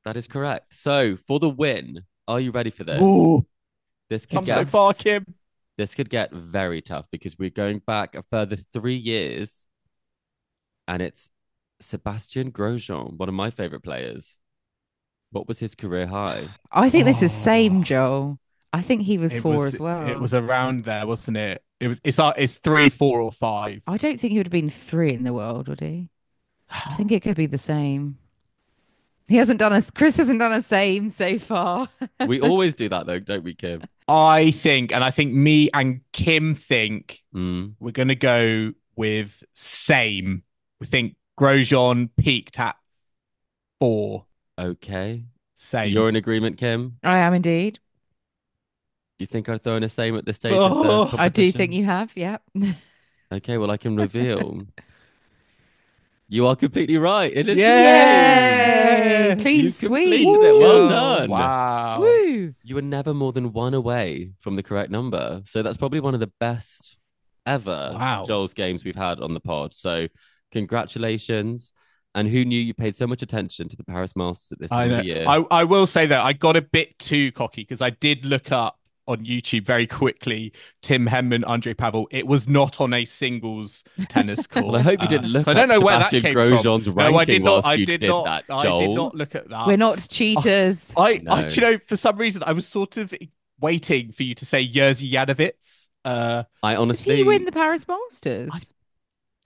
That is correct. So for the win, are you ready for this? Ooh. This could get so far, Kim. This could get very tough because we're going back a further 3 years, and it's Sebastian Grosjean, one of my favorite players. What was his career high? I think this is same, Joel. I think he was 4 as well. It was around there, wasn't it? It's 3, 4, or 5. I don't think he would have been 3 in the world, would he? I think it could be the same. Chris hasn't done a same so far. We always do that though, don't we, Kim? I think me and Kim think we're going to go with same. We think Grosjean peaked at 4. Okay. Same. You're in agreement, Kim? I am indeed. You think I've thrown a same at this stage of the competition? I do think you have, yeah. Okay, well, I can reveal. You are completely right. It is. Yay! Clean sweep. It. Well done. Wow. Woo. You were never more than 1 away from the correct number. So that's probably one of the best ever Joel's games we've had on the pod. So congratulations. And who knew you paid so much attention to the Paris Masters at this time of year? I will say that I got a bit too cocky because I did look up on YouTube very quickly Tim Henman, Andrey Pavel. It was not on a singles tennis court. Well, I hope you didn't look I don't know where that Sebastian came Grosjean's from. ranking No, I did not. I did not look at that. We're not cheaters. For some reason, I was sort of waiting for you to say Jerzy Janowicz. I honestly... Did he win the Paris Masters?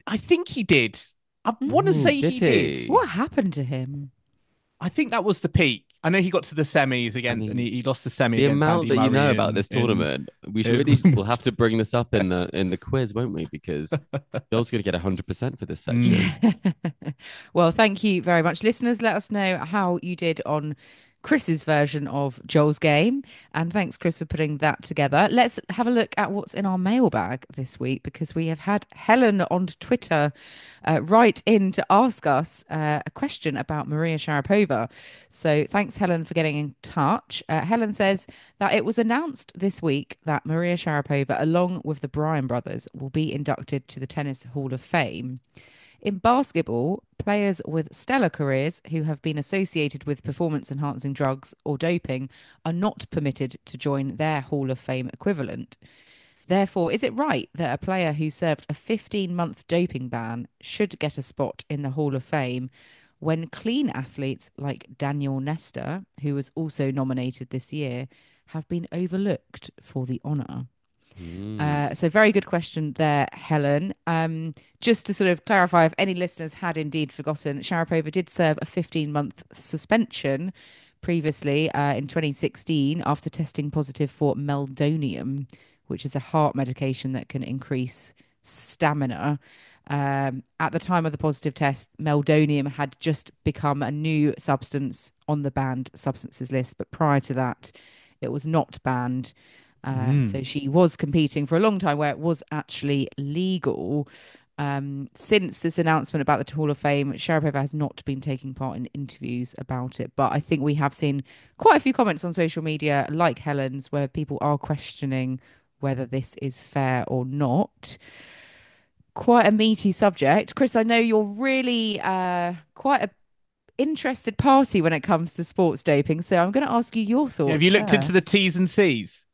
I think he did. I want to say he did. What happened to him? I think that was the peak. I know he got to the semis I again, and mean, he lost the semi the against amount Andy that you know Murray about this tournament, we should really will have to bring this up in the quiz, won't we? Because Joel's going to get 100% for this section. Well, thank you very much. Listeners, let us know how you did on Chris's version of Joel's game. And thanks, Chris, for putting that together. Let's have a look at what's in our mailbag this week, because we have had Helen on Twitter write in to ask us a question about Maria Sharapova. So thanks, Helen, for getting in touch. Helen says that it was announced this week that Maria Sharapova, along with the Bryan brothers, will be inducted to the Tennis Hall of Fame. In basketball, players with stellar careers who have been associated with performance enhancing drugs or doping are not permitted to join their Hall of Fame equivalent. Therefore, is it right that a player who served a 15-month doping ban should get a spot in the Hall of Fame when clean athletes like Daniel Nestor, who was also nominated this year, have been overlooked for the honour? So very good question there, Helen. Just to sort of clarify, if any listeners had indeed forgotten, Sharapova did serve a 15-month suspension previously in 2016 after testing positive for meldonium, which is a heart medication that can increase stamina. At the time of the positive test, meldonium had just become a new substance on the banned substances list, but prior to that, it was not banned. So she was competing for a long time where it was actually legal. Since this announcement about the Hall of Fame, Sharapova has not been taking part in interviews about it. But I think we have seen quite a few comments on social media, like Helen's, where people are questioning whether this is fair or not. Quite a meaty subject. Chris, I know you're really quite a interested party when it comes to sports doping. So I'm going to ask you your thoughts. Yeah, have you looked into the first. T's and C's?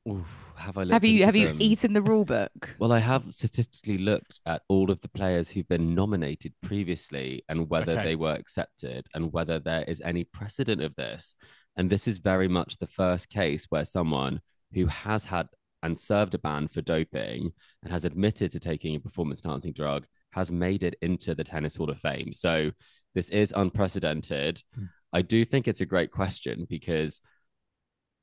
Oof, have I looked Have you into have you them? eaten the rule book? Well, I have statistically looked at all of the players who've been nominated previously and whether Okay. they were accepted and whether there is any precedent of this. And this is very much the first case where someone who has had and served a ban for doping and has admitted to taking a performance enhancing drug has made it into the Tennis Hall of Fame. So this is unprecedented. I do think it's a great question because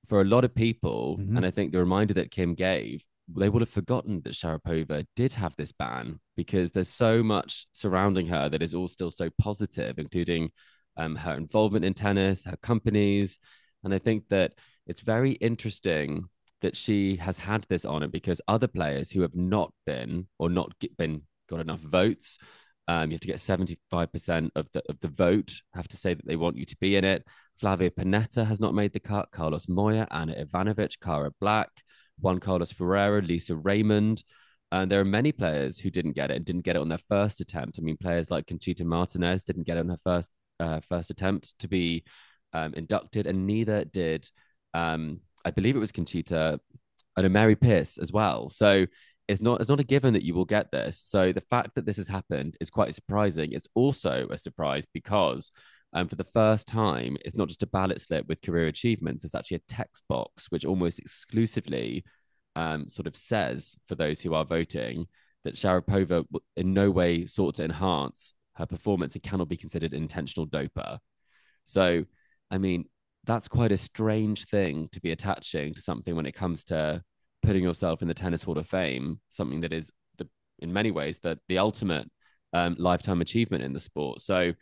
for a lot of people, and I think the reminder that Kim gave, they would have forgotten that Sharapova did have this ban because there's so much surrounding her that is all still so positive, including her involvement in tennis, her companies. And I think that it's very interesting that she has had this honor because other players who have not been or not been got enough votes, you have to get 75% of the vote, have to say that they want you to be in it. Flavio Panetta has not made the cut. Carlos Moya, Anna Ivanovic, Cara Black, Juan Carlos Ferreira, Lisa Raymond. And there are many players who didn't get it and didn't get it on their first attempt. I mean, players like Conchita Martinez didn't get it on her first attempt to be inducted, and neither did, I believe it was Conchita, and Mary Pierce as well. So it's not a given that you will get this. So the fact that this has happened is quite surprising. It's also a surprise because for the first time, it's not just a ballot slip with career achievements. It's actually a text box, which almost exclusively sort of says for those who are voting that Sharapova in no way sought to enhance her performance and cannot be considered an intentional doper. So, I mean, that's quite a strange thing to be attaching to something when it comes to putting yourself in the Tennis Hall of Fame, something that is in many ways the ultimate lifetime achievement in the sport. So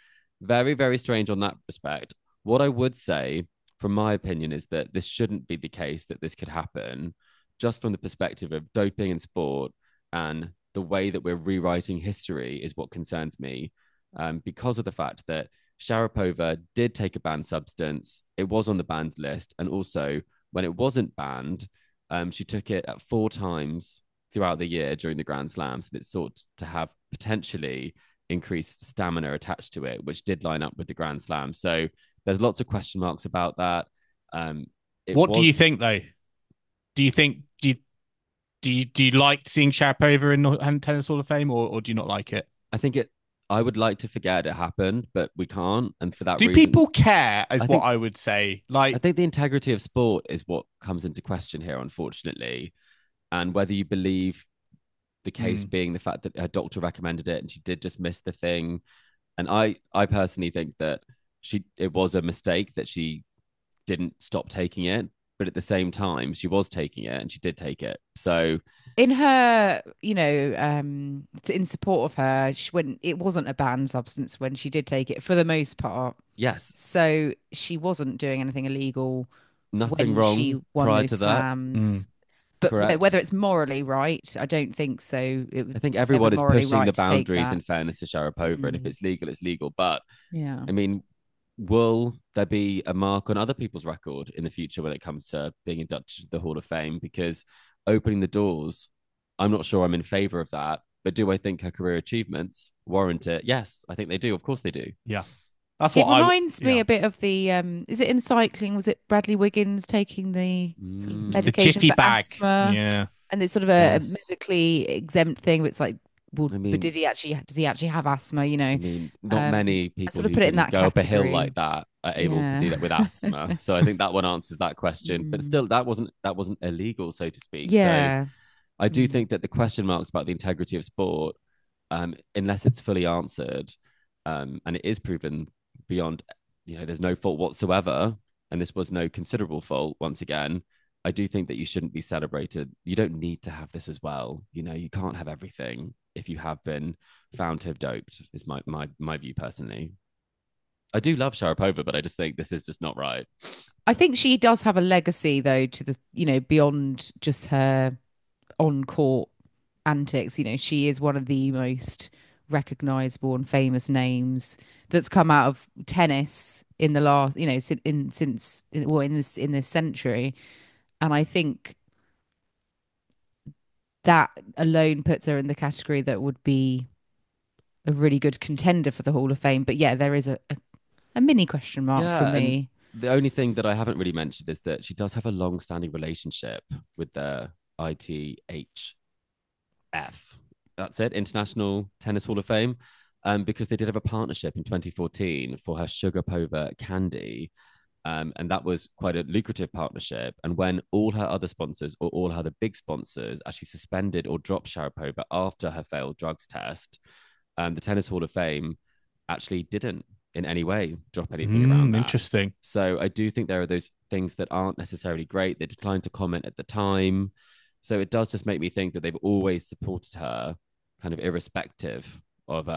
very, very strange on that respect. What I would say, from my opinion, is that this shouldn't be the case that this could happen, just from the perspective of doping in sport and the way that we're rewriting history is what concerns me, because of the fact that Sharapova did take a banned substance. It was on the banned list. And also, when it wasn't banned, she took it at 4 times throughout the year during the Grand Slams. And it sought to have potentially increased stamina attached to it, which did line up with the Grand Slam. So there's lots of question marks about that. What do you think, though? Do you like seeing Sharapova in the Tennis Hall of Fame, or do you not like it? I would like to forget it happened, but we can't. And for that do reason, people care? I would say. Like, I think the integrity of sport is what comes into question here, unfortunately. And whether you believe the case being the fact that her doctor recommended it and she did just miss the thing. And I personally think that it was a mistake that she didn't stop taking it, but at the same time, she was taking it and she did take it. So In her, in support of her, when it wasn't a banned substance when she did take it for the most part. yes, So she wasn't doing anything illegal nothing when she wrong won prior those to that. Mm. slams. But whether Correct. it's morally right, I don't think so. I think was never everyone is morally pushing the right to take boundaries that. in fairness to Sharapova, and if Mm, it's legal, it's legal. But yeah. I mean, will there be a mark on other people's record in the future when it comes to being inducted to the Hall of Fame? Because opening the doors, I'm not sure I'm in favor of that. But do I think her career achievements warrant it? Yes, I think they do. Of course they do. Yeah. That's It what reminds me yeah. a bit of the is it in cycling? Was it Bradley Wiggins taking the sort of Mm, The medication jiffy for bag. asthma? Yeah. And it's sort of a yes. medically exempt thing. But it's like, well, I but mean, does he actually have asthma? I mean, not Um, many I people sort of who put it in can that go up a hill category. like that are able to Yeah. do that with asthma. So I think that one answers that question. But Mm. still, that wasn't illegal, so to speak. So Yeah. I do Mm. think that the question marks about the integrity of sport, unless it's fully answered, and it is proven beyond, there's no fault whatsoever, and this was no considerable fault once again. I do think that you shouldn't be celebrated. You don't need to have this as well. You can't have everything if you have been found to have doped. Is my view personally. I do love Sharapova, but I just think this is just not right. I think she does have a legacy though to the, beyond just her on court antics. She is one of the most recognizable and famous names that's come out of tennis in the last, in this century. And I think that alone puts her in the category that would be a really good contender for the Hall of Fame. But yeah, there is a mini question mark for Yeah, and me. the only thing that I haven't really mentioned is that she does have a long-standing relationship with the ITHF. That's it, International Tennis Hall of Fame, because they did have a partnership in 2014 for her Sugarpova candy. And that was quite a lucrative partnership. And when all her other sponsors or all her other big sponsors actually suspended or dropped Sharapova after her failed drugs test, the Tennis Hall of Fame actually didn't in any way drop anything around that. Interesting. So I do think there are those things that aren't necessarily great. They declined to comment at the time. So it does just make me think that they've always supported her, kind of irrespective of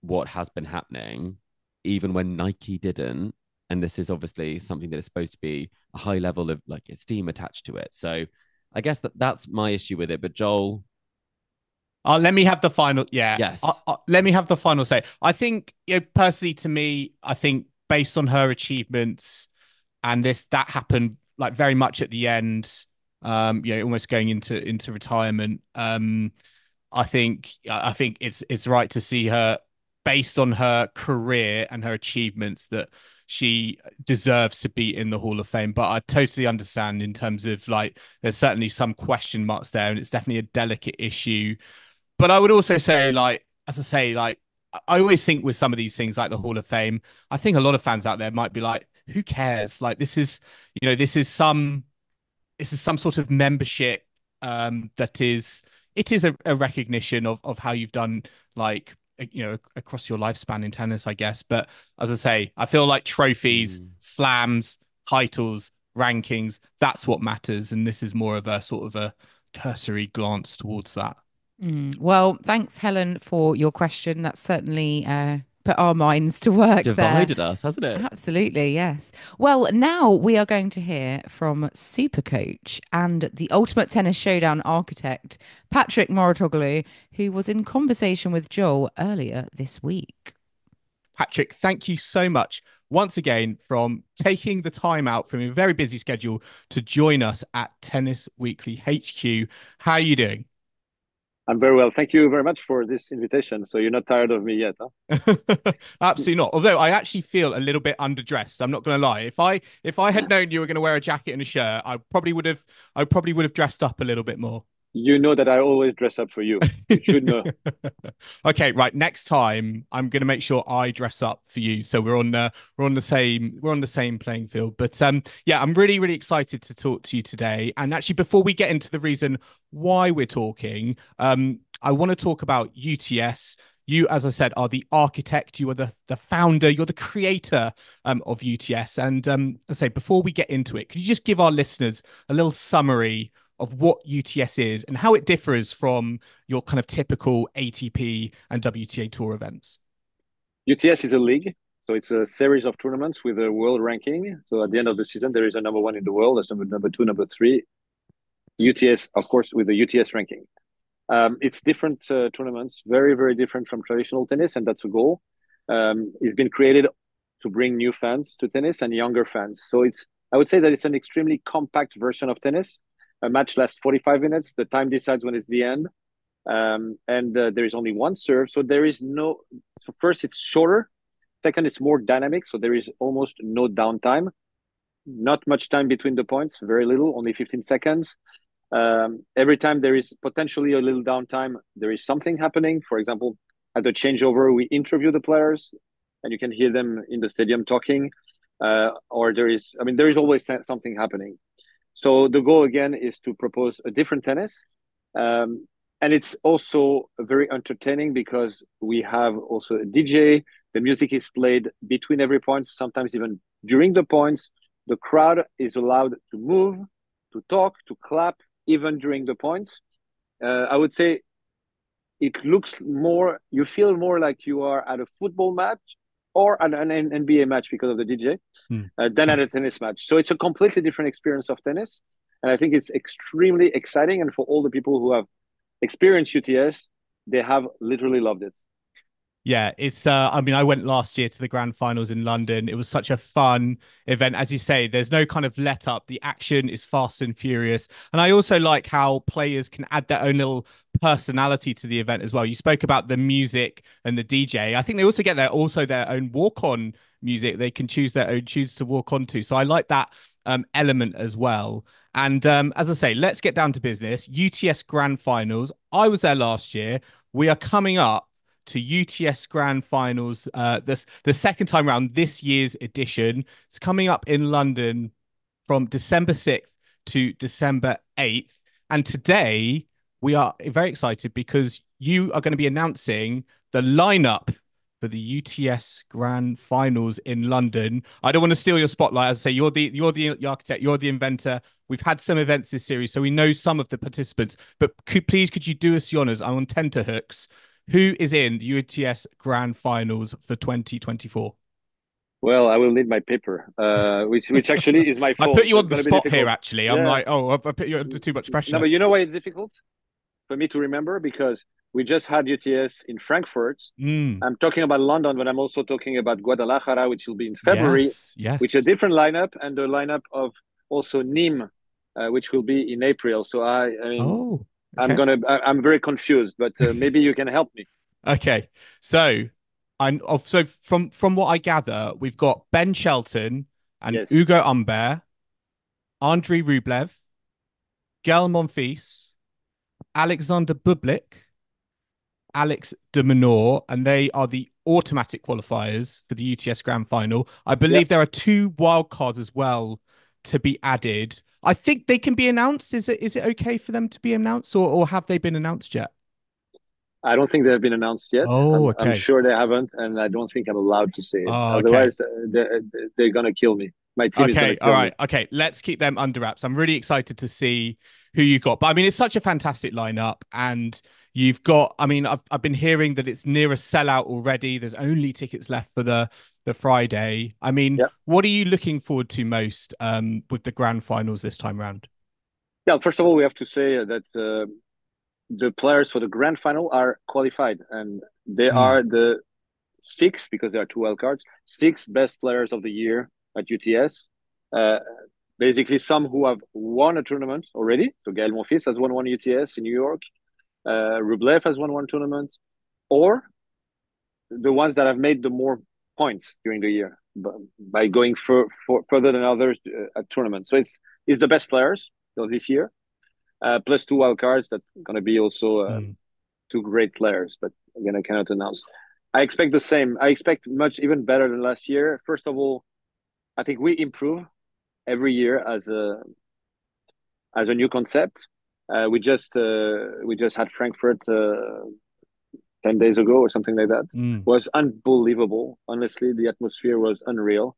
what has been happening, even when Nike didn't. And this is obviously something that is supposed to be a high level of like esteem attached to it. So I guess that's my issue with it. But Joel, Let me have the final. Yeah. yes. Let me have the final say. I think, personally, to me, I think based on her achievements and that happened like very much at the end, almost going into retirement. I think it's right to see her based on her career and her achievements that she deserves to be in the Hall of Fame. But I totally understand in terms of like there's certainly some question marks there, and it's definitely a delicate issue. But I would also say, like, as I say, like, I always think with some of these things, like the Hall of Fame, I think a lot of fans out there might be like, who cares? Like, this is some sort of membership that is it is a recognition of how you've done, like, across your lifespan in tennis, I guess. But as I say, I feel like trophies, Mm. slams, titles, rankings, that's what matters. And this is more of a sort of a cursory glance towards that. Well, thanks, Helen, for your question. That's certainly put our minds to work there. Divided us, hasn't it? Absolutely, yes. Well, now we are going to hear from Supercoach and the Ultimate Tennis Showdown architect, Patrick Mouratoglou, who was in conversation with Joel earlier this week. Patrick, thank you so much once again from taking the time out from your very busy schedule to join us at Tennis Weekly HQ. How are you doing? I'm very well. Thank you very much for this invitation. So you're not tired of me yet, huh? Absolutely not. Although I actually feel a little bit underdressed. I'm not going to lie. If I had known you were going to wear a jacket and a shirt, I probably would have dressed up a little bit more. You know that I always dress up for you. You should know. Okay, right. Next time, I'm going to make sure I dress up for you, so we're on the same playing field. But yeah, I'm really really excited to talk to you today. And actually, before we get into the reason why we're talking, I want to talk about UTS. You, as I said, are the architect. You are the founder. You're the creator of UTS. And I say, before we get into it, could you just give our listeners a little summary of what UTS is and how it differs from your kind of typical ATP and WTA Tour events? UTS is a league. So it's a series of tournaments with a world ranking. So at the end of the season, there is a number one in the world. That's number two, number three. UTS, of course, with the UTS ranking. It's different tournaments, very, very different from traditional tennis, and that's a goal. It's been created to bring new fans to tennis and younger fans. So I would say that it's an extremely compact version of tennis. A match lasts 45 minutes. The time decides when it's the end. There is only one serve. So first, it's shorter. Second, it's more dynamic. So there is almost no downtime. Not much time between the points, very little, only 15 seconds. Every time there is potentially a little downtime, there is something happening. For example, at the changeover, we interview the players and you can hear them in the stadium talking. There is always something happening. So the goal again is to propose a different tennis. And it's also very entertaining because we have also a DJ. The music is played between every point, sometimes even during the points. The crowd is allowed to move, to talk, to clap, even during the points. I would say you feel more like you are at a football match or at an NBA match because of the DJ than at a tennis match. So it's a completely different experience of tennis. And I think it's extremely exciting. And for all the people who have experienced UTS, they have literally loved it. Yeah, it's I mean, I went last year to the grand finals in London. It was such a fun event. As you say, there's no kind of let up. The action is fast and furious. And I also like how players can add their own little personality to the event as well. You spoke about the music and the DJ. I think they also get their own walk-on music. They can choose their own tunes to walk on to. So I like that element as well. And as I say, let's get down to business. UTS Grand Finals. I was there last year. We are coming up to UTS Grand Finals, the second time around, this year's edition. It's coming up in London from December 6th to December 8th. And today we are very excited because you are going to be announcing the lineup for the UTS Grand Finals in London. I don't want to steal your spotlight. As I say, you're the architect, you're the inventor. We've had some events this series, so we know some of the participants. But could you do us the honors? I'm on tenterhooks. Who is in the UTS Grand Finals for 2024? Well, I will need my paper, which actually is my fault. I put you on the spot here, actually. Yeah. I'm like, I put you under too much pressure. No, but you know why it's difficult for me to remember? Because we just had UTS in Frankfurt. I'm talking about London, but I'm also talking about Guadalajara, which will be in February, yes. which is a different lineup, and the lineup of also Nîmes, which will be in April. So Okay. I'm very confused, but maybe you can help me. Okay. So from what I gather, we've got Ben Shelton and Yes. Ugo Humbert, Andrey Rublev, Gael Monfils, Alexander Bublik, Alex de Minaur, and they are the automatic qualifiers for the UTS Grand Final. I believe there are 2 wildcards as well to be added. I think they can be announced. Is it okay for them to be announced, or have they been announced yet? I don't think they have been announced yet. Oh, okay. I'm sure they haven't, and I don't think I'm allowed to say it. Oh, okay. Otherwise, they're going to kill me. My team is going to kill me. All right. Okay, let's keep them under wraps. I'm really excited to see who you got. But I mean, it's such a fantastic lineup, and you've got. I mean, I've been hearing that it's near a sellout already. There's only tickets left for the Friday. I mean, what are you looking forward to most with the grand finals this time around? Yeah, first of all, we have to say that the players for the grand final are qualified, and they are the 6, because there are 2 wildcards, 6 best players of the year at UTS. Basically, some who have won a tournament already. So Gael Monfils has won one UTS in New York. Rublev has won one tournament, or the ones that have made the more points during the year by going further than others at tournaments. So it's the best players this year, plus 2 wildcards that are going to be also 2 great players. But again, I cannot announce. I expect the same. I expect much even better than last year. First of all, I think we improve every year as a new concept. We just had Frankfurt 10 days ago or something like that. Mm. Was unbelievable. Honestly, the atmosphere was unreal.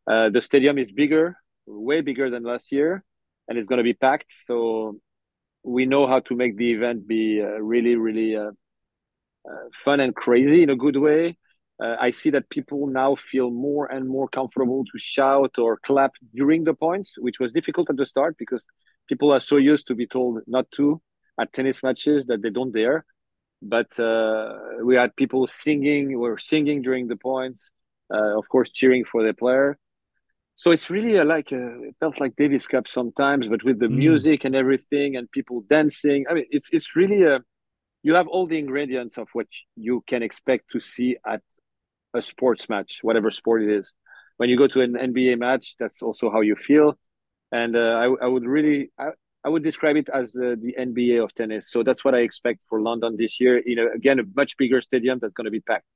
The stadium is bigger, way bigger than last year, and it's going to be packed. So we know how to make the event be really, really fun and crazy in a good way. I see that people now feel more and more comfortable to shout or clap during the points, which was difficult at the start because people are so used to be told not to at tennis matches that they don't dare. But we had people singing, were singing during the points, of course, cheering for their player. So it's really it felt like Davis Cup sometimes, but with the Mm. music and everything and people dancing. I mean, it's really you have all the ingredients of what you can expect to see at a sports match, whatever sport it is. When you go to an NBA match, that's also how you feel. And I would really, I would describe it as the NBA of tennis. So that's what I expect for London this year. Again, a much bigger stadium that's going to be packed.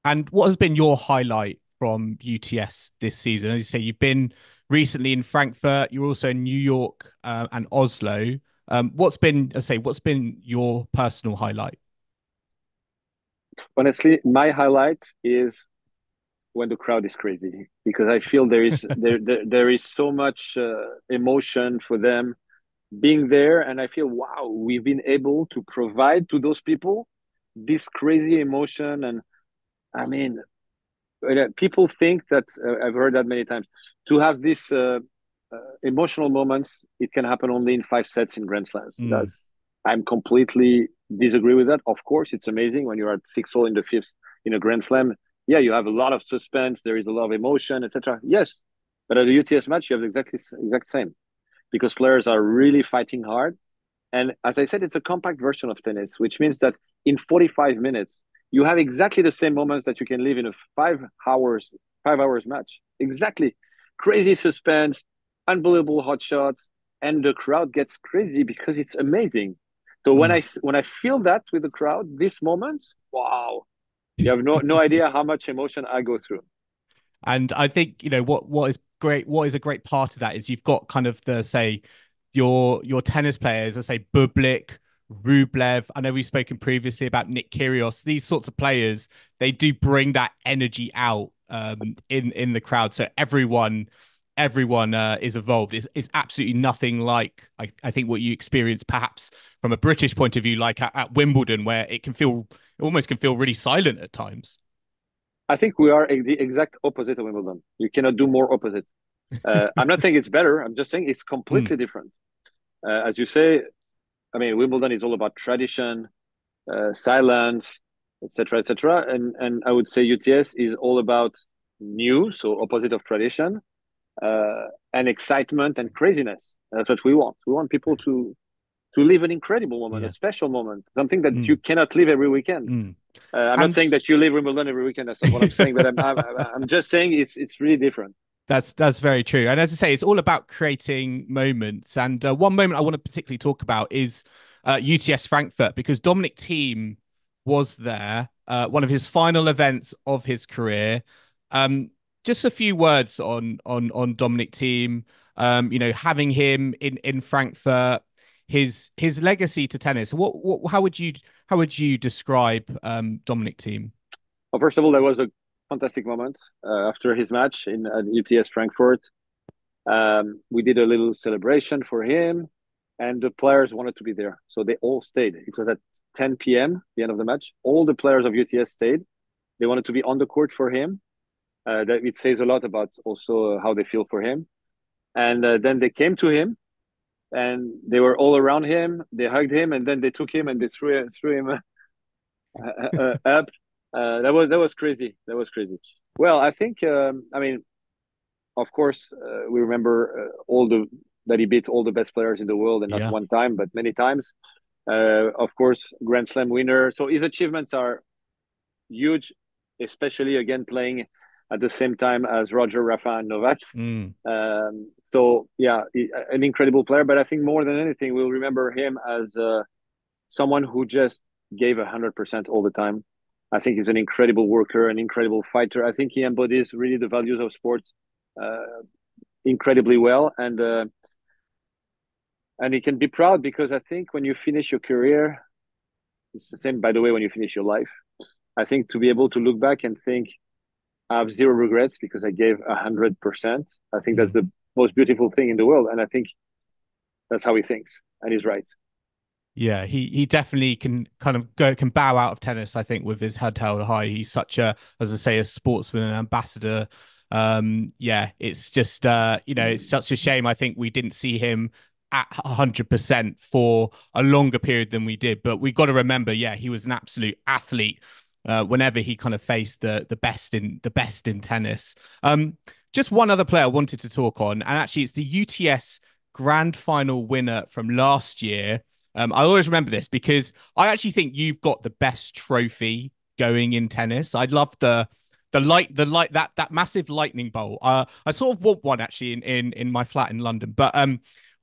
And what has been your highlight from UTS this season? As you say, you've been recently in Frankfurt. You're also in New York and Oslo. What's been your personal highlight? Honestly, my highlight is when the crowd is crazy because I feel there is so much emotion for them being there, and I feel wow, we've been able to provide to those people this crazy emotion. And I mean, people think that I've heard that many times to have this emotional moments. It can happen only in 5 sets in Grand Slams. Mm. I'm completely disagree with that. Of course, it's amazing when you're at 6-all in the fifth in a Grand Slam. Yeah, you have a lot of suspense. There is a lot of emotion, etc. Yes, but at a UTS match, you have exact same because players are really fighting hard. And as I said, it's a compact version of tennis, which means that in 45 minutes, you have exactly the same moments that you can live in a 5 hours match. Exactly. Crazy suspense, unbelievable hot shots, and the crowd gets crazy because it's amazing. So Mm. when I feel that with the crowd, these moments, wow, you have no idea how much emotion I go through. And I think, what is great, what is a great part of that is you've got kind of your tennis players, I say Bublik, Rublev. I know we've spoken previously about Nick Kyrgios. These sorts of players, they do bring that energy out in the crowd. So everyone is involved. Is absolutely nothing like I think what you experience perhaps from a British point of view, like at Wimbledon, where it almost can feel really silent at times. I think we are the exact opposite of Wimbledon. You cannot do more opposite. I'm not saying it's better. I'm just saying it's Mm. completely different. As you say, I mean, Wimbledon is all about tradition, silence, etc., etc. And I would say UTS is all about new, so opposite of tradition, and excitement and craziness. That's what we want. We want people to live an incredible moment, a Yeah. special moment, something that you Mm. cannot live every weekend. Mm. I'm not saying And that you live Wimbledon every weekend. That's not what I'm saying. But I'm just saying it's really different. that's very true. And as I say, it's all about creating moments. And one moment I want to particularly talk about is UTS Frankfurt, because Dominic Thiem was there, one of his final events of his career. Um, just a few words on Dominic Thiem. Having him in Frankfurt, his legacy to tennis. What how would you describe Dominic Thiem? Well, first of all, that was a fantastic moment after his match in at UTS Frankfurt. We did a little celebration for him, and the players wanted to be there, so they all stayed. It was at 10 p.m. the end of the match. All the players of UTS stayed. They wanted to be on the court for him. That it says a lot about also how they feel for him. And then they came to him, and they were all around him. They hugged him, and then they took him and they threw him up. That was crazy. That was crazy. Well, I think I mean, of course, we remember all the that he beat all the best players in the world, and not Yeah. one time, but many times. Of course, Grand Slam winner. So his achievements are huge, especially again playing at the same time as Roger, Rafa, and Novak. Mm. So yeah, an incredible player. But I think more than anything, we'll remember him as someone who just gave 100% all the time. I think he's an incredible worker, an incredible fighter. I think he embodies really the values of sports uh, incredibly well, and he can be proud because I think when you finish your career, It's the same, by the way, when you finish your life. I think to be able to look back and think I have zero regrets because I gave 100%. I think that's the most beautiful thing in the world, and I think that's how he thinks, and he's right. Yeah, he definitely can can bow out of tennis, I think, with his head held high. He's such a, as I say, a sportsman and ambassador. Yeah, it's just it's such a shame. I think we didn't see him at 100% for a longer period than we did. But we got to remember, yeah, he was an absolute athlete. Whenever he kind of faced the best in tennis. Just one other player I wanted to talk on, and actually it's the UTS Grand Final winner from last year. I always remember this because I actually think you've got the best trophy going in tennis. I love the that massive lightning bolt. I sort of want one actually in my flat in London, but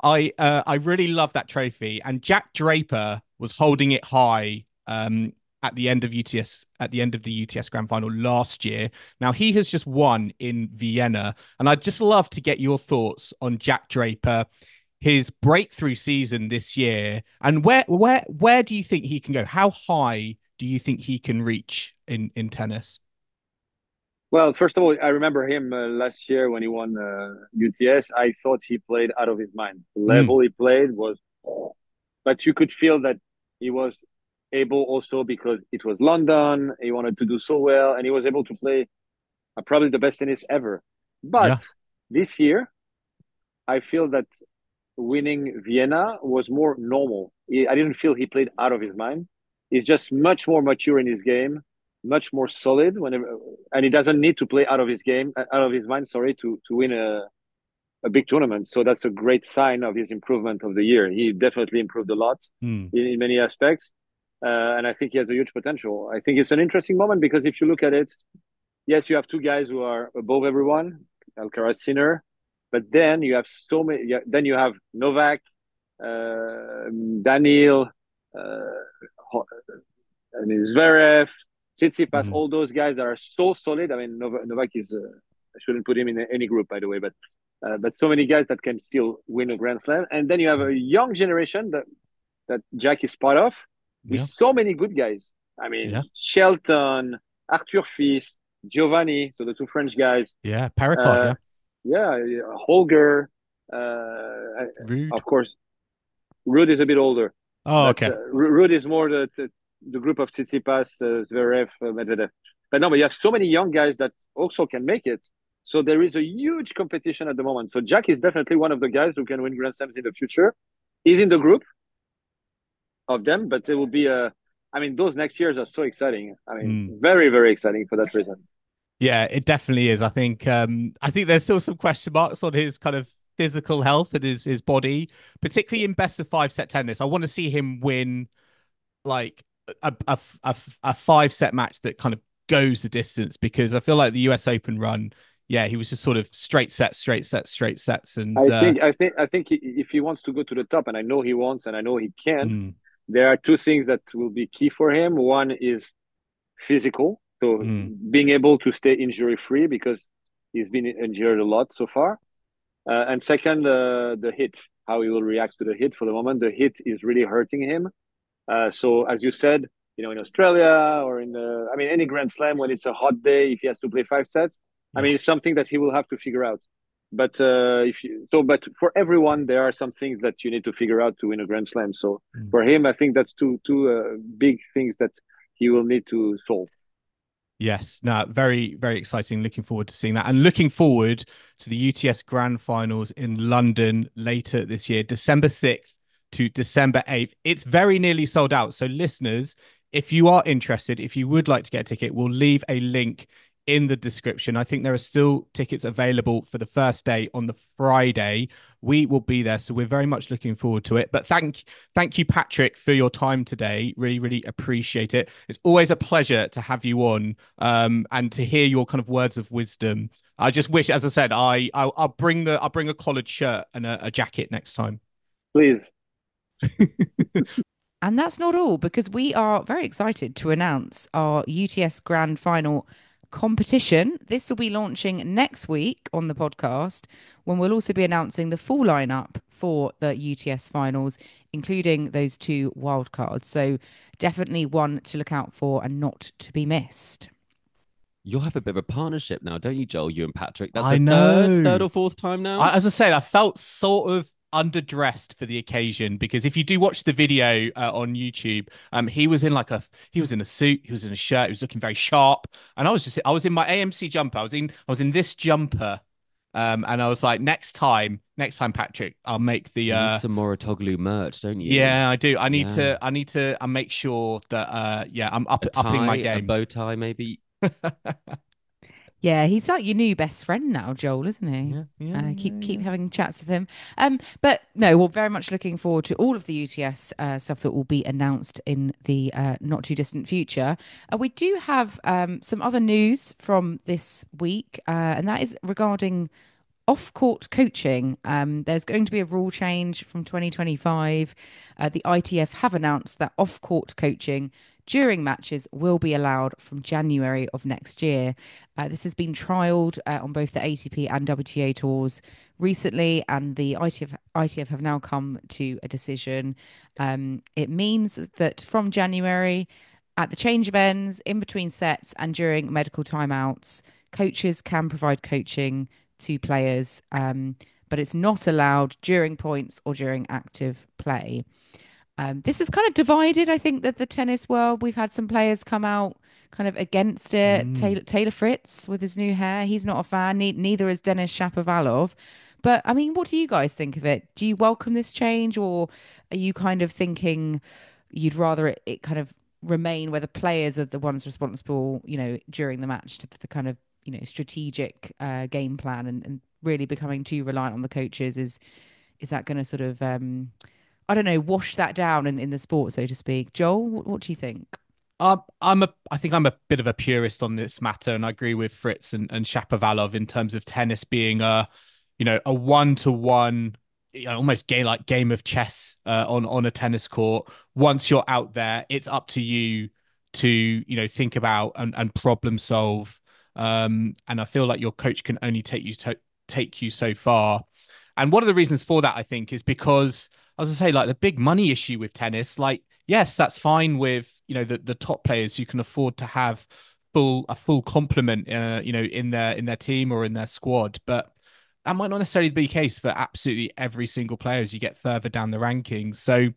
I really love that trophy. And Jack Draper was holding it high at the end of the UTS Grand Final last year. Now he has just won in Vienna, and I'd just love to get your thoughts on Jack Draper, his breakthrough season this year, and where do you think he can go? How high do you think he can reach in tennis? Well, first of all, I remember him last year when he won UTS. I thought he played out of his mind. The level he played was, but you could feel that he was able also because it was London. He wanted to do so well, and he was able to play probably the best tennis ever. But this year, I feel that winning Vienna was more normal. I didn't feel he played out of his mind. He's just much more mature in his game, much more solid and he doesn't need to play out of his mind, to win a big tournament. So that's a great sign of his improvement of the year. He definitely improved a lot in many aspects. And I think he has a huge potential. I think it's an interesting moment because if you look at it, yes, you have two guys who are above everyone, Alcaraz, Sinner, but then you have so many. Then you have Novak, Daniil, and Zverev, Tsitsipas, all those guys that are so solid. I mean, Novak is. I shouldn't put him in any group, by the way, but so many guys that can still win a Grand Slam. And then you have a young generation that Jack is part of, with so many good guys. I mean, Shelton, Arthur Fils, Giovanni, so the two French guys. Yeah, Perricard, Holger, Ruud. Of course. Ruud is a bit older. Oh, okay. Ruud is more the group of Tsitsipas, Zverev, Medvedev. But you have so many young guys that also can make it. So there is a huge competition at the moment. So Jack is definitely one of the guys who can win Grand Slams in the future. He's in the group of them, but it will be those next years are so exciting. I mean, very, very exciting for that reason. Yeah, it definitely is. I think there's still some question marks on his kind of physical health and his body, particularly in best of 5-set tennis. I want to see him win like a 5-set match that kind of goes the distance, because I feel like the US Open run, he was just sort of straight sets. And I think if he wants to go to the top, and I know he wants, and I know he can, there are two things that will be key for him. One is physical, so being able to stay injury free, because he's been injured a lot so far. And second, the hit, how he will react to the hit. For the moment, the hit is really hurting him. So as you said, in Australia or in any Grand Slam, when it's a hot day, if he has to play 5 sets, it's something that he will have to figure out. But but for everyone, there are some things that you need to figure out to win a Grand Slam. So for him, I think that's two big things that he will need to solve. Yes, no, very, very exciting. Looking forward to seeing that, and looking forward to the UTS Grand Finals in London later this year, December 6th to December 8th. It's very nearly sold out. So listeners, if you are interested, if you would like to get a ticket, we'll leave a link in the description. I think there are still tickets available for the first day on the Friday. We will be there, so we're very much looking forward to it. But thank you, Patrick, for your time today. Really, really appreciate it. It's always a pleasure to have you on and to hear your kind of words of wisdom. I just wish, as I said, I'll bring a collared shirt and a jacket next time. Please. And that's not all, because we are very excited to announce our UTS Grand Final competition. This will be launching next week on the podcast, when we'll also be announcing the full lineup for the UTS finals, including those 2 wildcards. So definitely one to look out for and not to be missed. You'll have a bit of a partnership now, don't you, Joel? You and Patrick. That's I the know. third or fourth time now. As I said, I felt sort of underdressed for the occasion because if you do watch the video on YouTube, he was in a suit, he was in a shirt, he was looking very sharp, and I was in my AMC jumper. I was in this jumper, and I was like, next time, Patrick, I'll make the. You need some Mouratoglou merch, don't you? Yeah, I do. I need to make sure that I'm upping my game. A bow tie, maybe. Yeah, he's like your new best friend now, Joel, isn't he? Keep having chats with him. But no, we're very much looking forward to all of the UTS stuff that will be announced in the not too distant future. We do have some other news from this week, and that is regarding off-court coaching. There's going to be a rule change from 2025. The ITF have announced that off-court coaching during matches will be allowed from January of next year. This has been trialled on both the ATP and WTA tours recently, and the ITF have now come to a decision. It means that from January, at the change of ends, in between sets, and during medical timeouts, coaches can provide coaching to players, but it's not allowed during points or during active play. This is kind of divided, I think, that the tennis world. We've had some players come out kind of against it. Taylor Fritz with his new hair, he's not a fan. Neither is Denis Shapovalov. But I mean, what do you guys think of it? Do you welcome this change, or are you kind of thinking you'd rather it kind of remain where the players are the ones responsible, during the match to the kind of strategic game plan, and really becoming too reliant on the coaches? Is that going to sort of I don't know, wash that down in the sport, so to speak? Joel, what do you think? I think I'm a bit of a purist on this matter, and I agree with Fritz and Shapovalov in terms of tennis being a 1-to-1, almost game of chess on a tennis court. Once you're out there, it's up to you to think about and problem solve. And I feel like your coach can only take you so far. And one of the reasons for that, I think, is because, as I say, like the big money issue with tennis, like, yes, that's fine with, the top players who can afford to have a full complement, in their team or in their squad. But that might not necessarily be the case for absolutely every single player as you get further down the rankings. So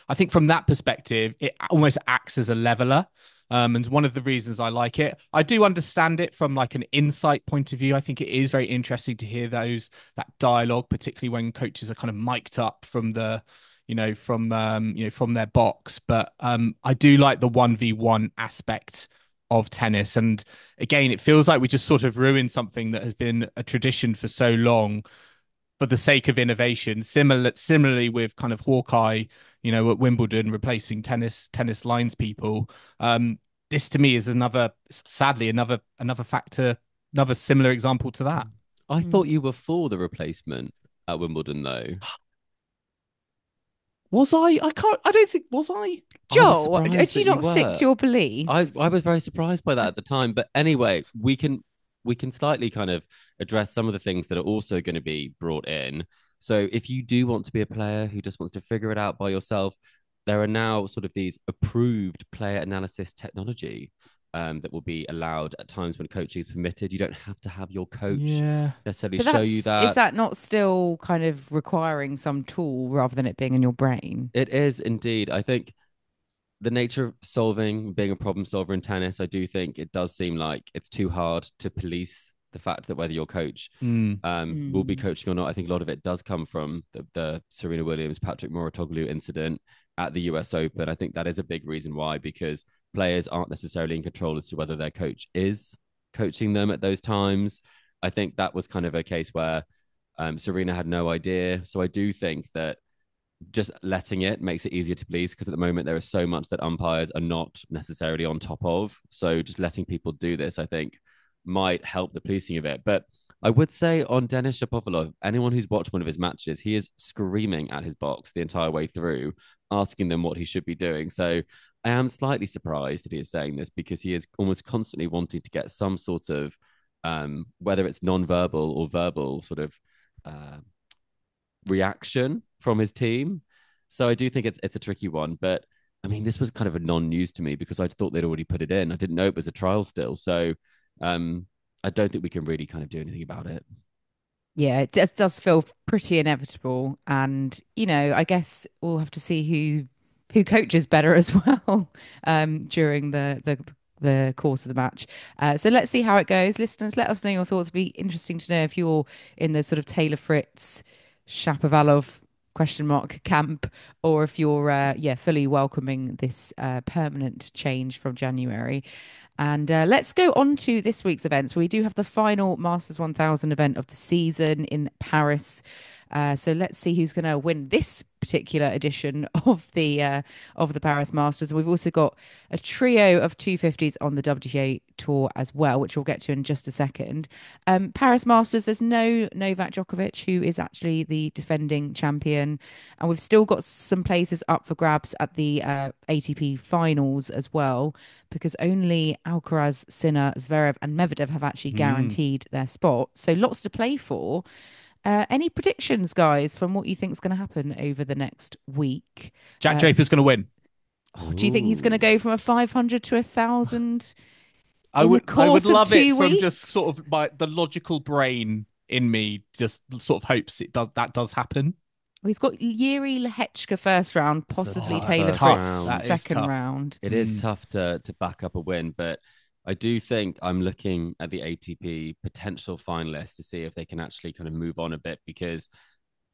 I think from that perspective, it almost acts as a leveler. And one of the reasons I like it, I do understand it from like an insight point of view. I think it is very interesting to hear that dialogue, particularly when coaches are kind of mic'd up from from their box. But I do like the 1v1 aspect of tennis. And again, it feels like we just sort of ruined something that has been a tradition for so long for the sake of innovation. Similarly with kind of Hawkeye, at Wimbledon replacing tennis lines people. This to me is sadly another factor, another similar example to that. I thought you were for the replacement at Wimbledon, though. Was I? I don't think, was I? Joel, did you not stick to your beliefs? I was very surprised by that at the time. But anyway, we can slightly kind of address some of the things that are also going to be brought in. So if you do want to be a player who just wants to figure it out by yourself, there are now sort of these approved player analysis technology that will be allowed at times when coaching is permitted. You don't have to have your coach necessarily show you that. Is that not still kind of requiring some tool rather than it being in your brain? It is indeed. I think the nature of solving, being a problem solver in tennis, I do think it does seem like it's too hard to police the fact that whether your coach will be coaching or not. I think a lot of it does come from the Serena Williams, Patrick Mouratoglou incident at the US Open. I think that is a big reason why, because players aren't necessarily in control as to whether their coach is coaching them at those times. I think that was kind of a case where Serena had no idea. So I do think that just letting it makes it easier to police, because at the moment there is so much that umpires are not necessarily on top of. So just letting people do this, I think, might help the policing of it. But I would say on Denis Shapovalov, anyone who's watched one of his matches, he is screaming at his box the entire way through, asking them what he should be doing. So I am slightly surprised that he is saying this, because he is almost constantly wanting to get some sort of, whether it's non-verbal or verbal sort of reaction from his team. So I do think it's a tricky one. But I mean, this was kind of a non-news to me because I thought they'd already put it in. I didn't know it was a trial still. So I don't think we can really kind of do anything about it. Yeah, it does feel pretty inevitable, and I guess we'll have to see who coaches better as well during the course of the match. So let's see how it goes. Listeners, let us know your thoughts. It'd be interesting to know if you're in the sort of Taylor Fritz, Shapovalov camp, or if you're fully welcoming this permanent change from January. And let's go on to this week's events. We do have the final Masters 1000 event of the season in Paris. So let's see who's going to win this particular edition of the Paris Masters. We've also got a trio of 250s on the WTA Tour as well, which we'll get to in just a second. Paris Masters, there's no Novak Djokovic, who is actually the defending champion, and we've still got some places up for grabs at the ATP Finals as well, because only Alcaraz, Sinner, Zverev, and Medvedev have actually guaranteed their spot. So lots to play for. Any predictions, guys, from what you think is going to happen over the next week? Jack Draper's going to win. Do you think he's going to go from a 500 to 1,000? I would love it from weeks? just sort of the logical brain in me just sort of hopes that does happen. Well, he's got Yuri Lehechka first round, possibly Taylor Fritz second round. It is tough to back up a win, but I do think I'm looking at the ATP potential finalists to see if they can actually kind of move on a bit, because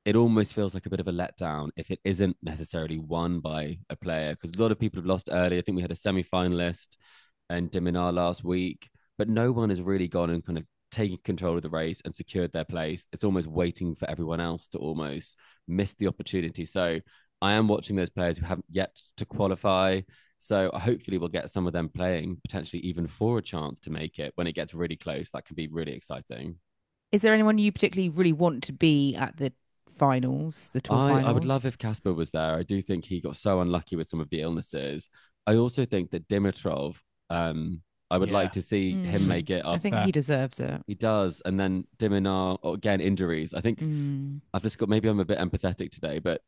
it almost feels like a bit of a letdown if it isn't necessarily won by a player, because a lot of people have lost early. I think we had a semi-finalist and de Minaur last week, but no one has really gone and kind of taken control of the race and secured their place. It's almost waiting for everyone else to almost miss the opportunity. So I am watching those players who haven't yet to qualify. So hopefully we'll get some of them playing potentially even for a chance to make it when it gets really close. That can be really exciting. Is there anyone you particularly really want to be at the finals, the tour finals? I would love if Casper was there. I do think he got so unlucky with some of the illnesses. I also think that Dimitrov, I would like to see him make it up. I think he deserves it. He does. And then de Minaur, again, injuries. I think I've just got, maybe I'm a bit empathetic today, but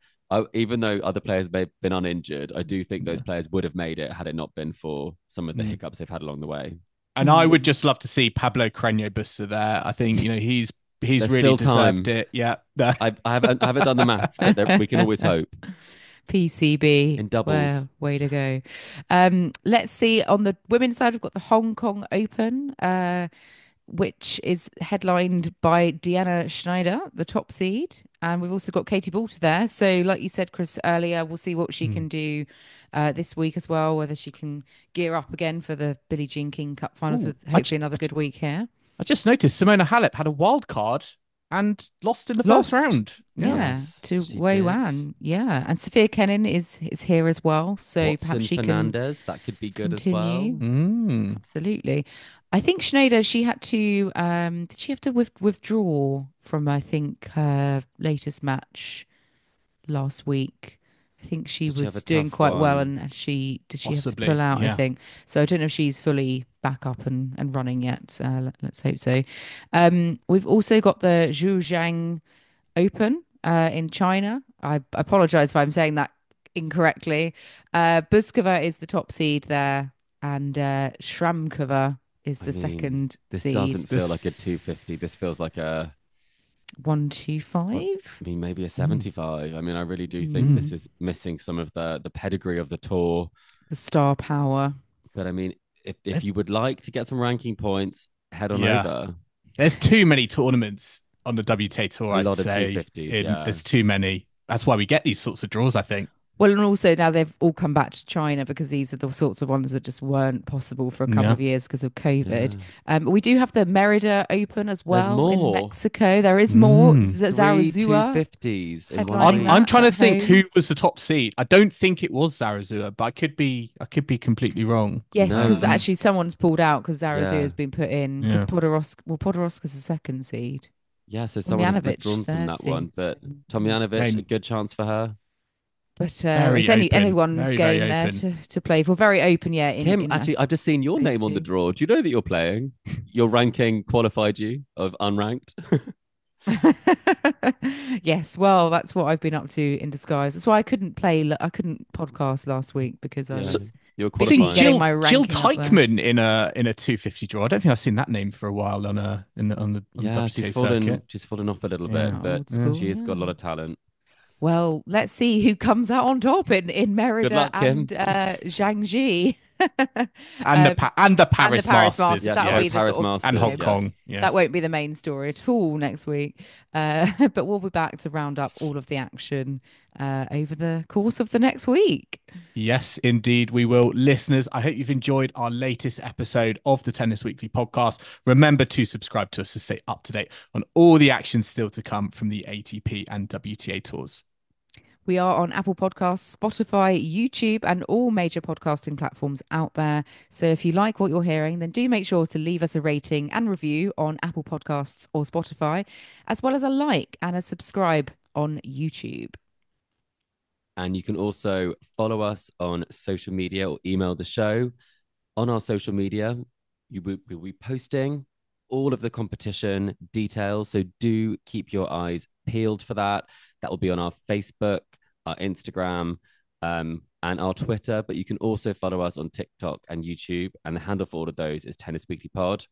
even though other players may have been uninjured, I do think those players would have made it had it not been for some of the hiccups they've had along the way. And I would just love to see Pablo Carreño Busta there. I think, he's There's really still deserved time. it. Yeah. I haven't done the maths, but we can always hope. PCB. In doubles. Well, way to go. Let's see. On the women's side, we've got the Hong Kong Open, which is headlined by Deanna Schneider, the top seed. And we've also got Katie Boulter there. So like you said, Chris, earlier, we'll see what she can do this week as well, whether she can gear up again for the Billie Jean King Cup Finals with hopefully another good week here. I just noticed Simona Halep had a wild card and lost in the first round. Yeah, to Wei Wan. Yeah, and Sophia Kenin is here as well. So Watson, perhaps she Fernandez, that could be good continue. as well. Absolutely. I think Schneider, she had to, did she have to withdraw from, I think, her latest match last week? I think she was doing quite well, and did she have to pull out, I think. So I don't know if she's fully back up and running yet. Let's hope so. We've also got the Zhujiang Open in China. I apologize if I'm saying that incorrectly. Buskova is the top seed there, and Shramkova is the second this seed. This doesn't feel like a 250. This feels like a 125. I mean, maybe a 75. I mean, I really do think this is missing some of the pedigree of the tour, the star power. But I mean, if you would like to get some ranking points, head on over. There's too many tournaments on the WTA Tour. A lot of 250s. There's too many. That's why we get these sorts of draws, I think. Well, and also now they've all come back to China because these are the sorts of ones that just weren't possible for a couple of years because of COVID. But we do have the Merida Open as well in Mexico. There is more. Zarazua. 250s. I'm trying to think who was the top seed. I don't think it was Zarazua, but I could be completely wrong. Yes, because actually someone's pulled out because Zarazua has been put in because Podoroska's the second seed. Yeah, so someone's withdrawn from that one. But Tomjanovic, a good chance for her. But it's anyone's game there to play for. Very open, yeah. Kim, actually, I've just seen your name on the draw. Do you know that you're playing? Your ranking qualified you of unranked? Yes, well, that's what I've been up to in disguise. That's why I couldn't podcast last week because I Yeah, was you're I've seen getting qualifying. my Jill ranking up there. Teichmann in a 250 draw. I don't think I've seen that name for a while on the Yeah, WTA circuit. she's fallen off a little Yeah. bit, but Old school, she has got a lot yeah. of talent. Well, let's see who comes out on top in Good Merida luck, and Kim. Zhangji. And the and the And the Paris Paris Masters, Masters. That'll be the Paris sort of, Masters, and you Hong know, Kong. yes. that Yes. won't be the main story at all next week. But we'll be back to round up all of the action over the course of the next week. Yes, indeed, we will. Listeners, I hope you've enjoyed our latest episode of the Tennis Weekly podcast. Remember to subscribe to us to stay up to date on all the action still to come from the ATP and WTA tours. We are on Apple Podcasts, Spotify, YouTube, and all major podcasting platforms out there. So if you like what you're hearing, then do make sure to leave us a rating and review on Apple Podcasts or Spotify, as well as a like and a subscribe on YouTube. And you can also follow us on social media or email the show. On our social media, we'll be posting all of the competition details. So do keep your eyes peeled for that. That will be on our Facebook, our Instagram, and our Twitter. But you can also follow us on TikTok and YouTube. And the handle for all of those is Tennis Weekly Pod.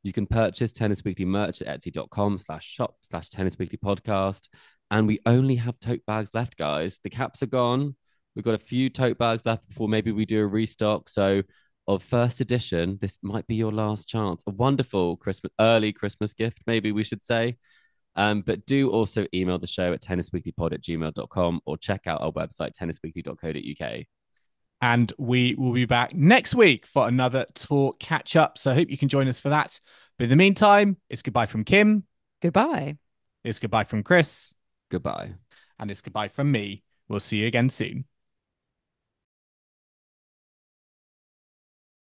You can purchase Tennis Weekly merch at etsy.com/shop/Tennis Weekly Podcast. And we only have tote bags left, guys. The caps are gone. We've got a few tote bags left before maybe we do a restock. So of first edition, this might be your last chance. A wonderful early Christmas gift, maybe we should say. But do also email the show at tennisweeklypod@gmail.com or check out our website, tennisweekly.co.uk. And we will be back next week for another tour catch up. So I hope you can join us for that. But in the meantime, it's goodbye from Kim. Goodbye. It's goodbye from Chris. Goodbye. And it's goodbye from me. We'll see you again soon.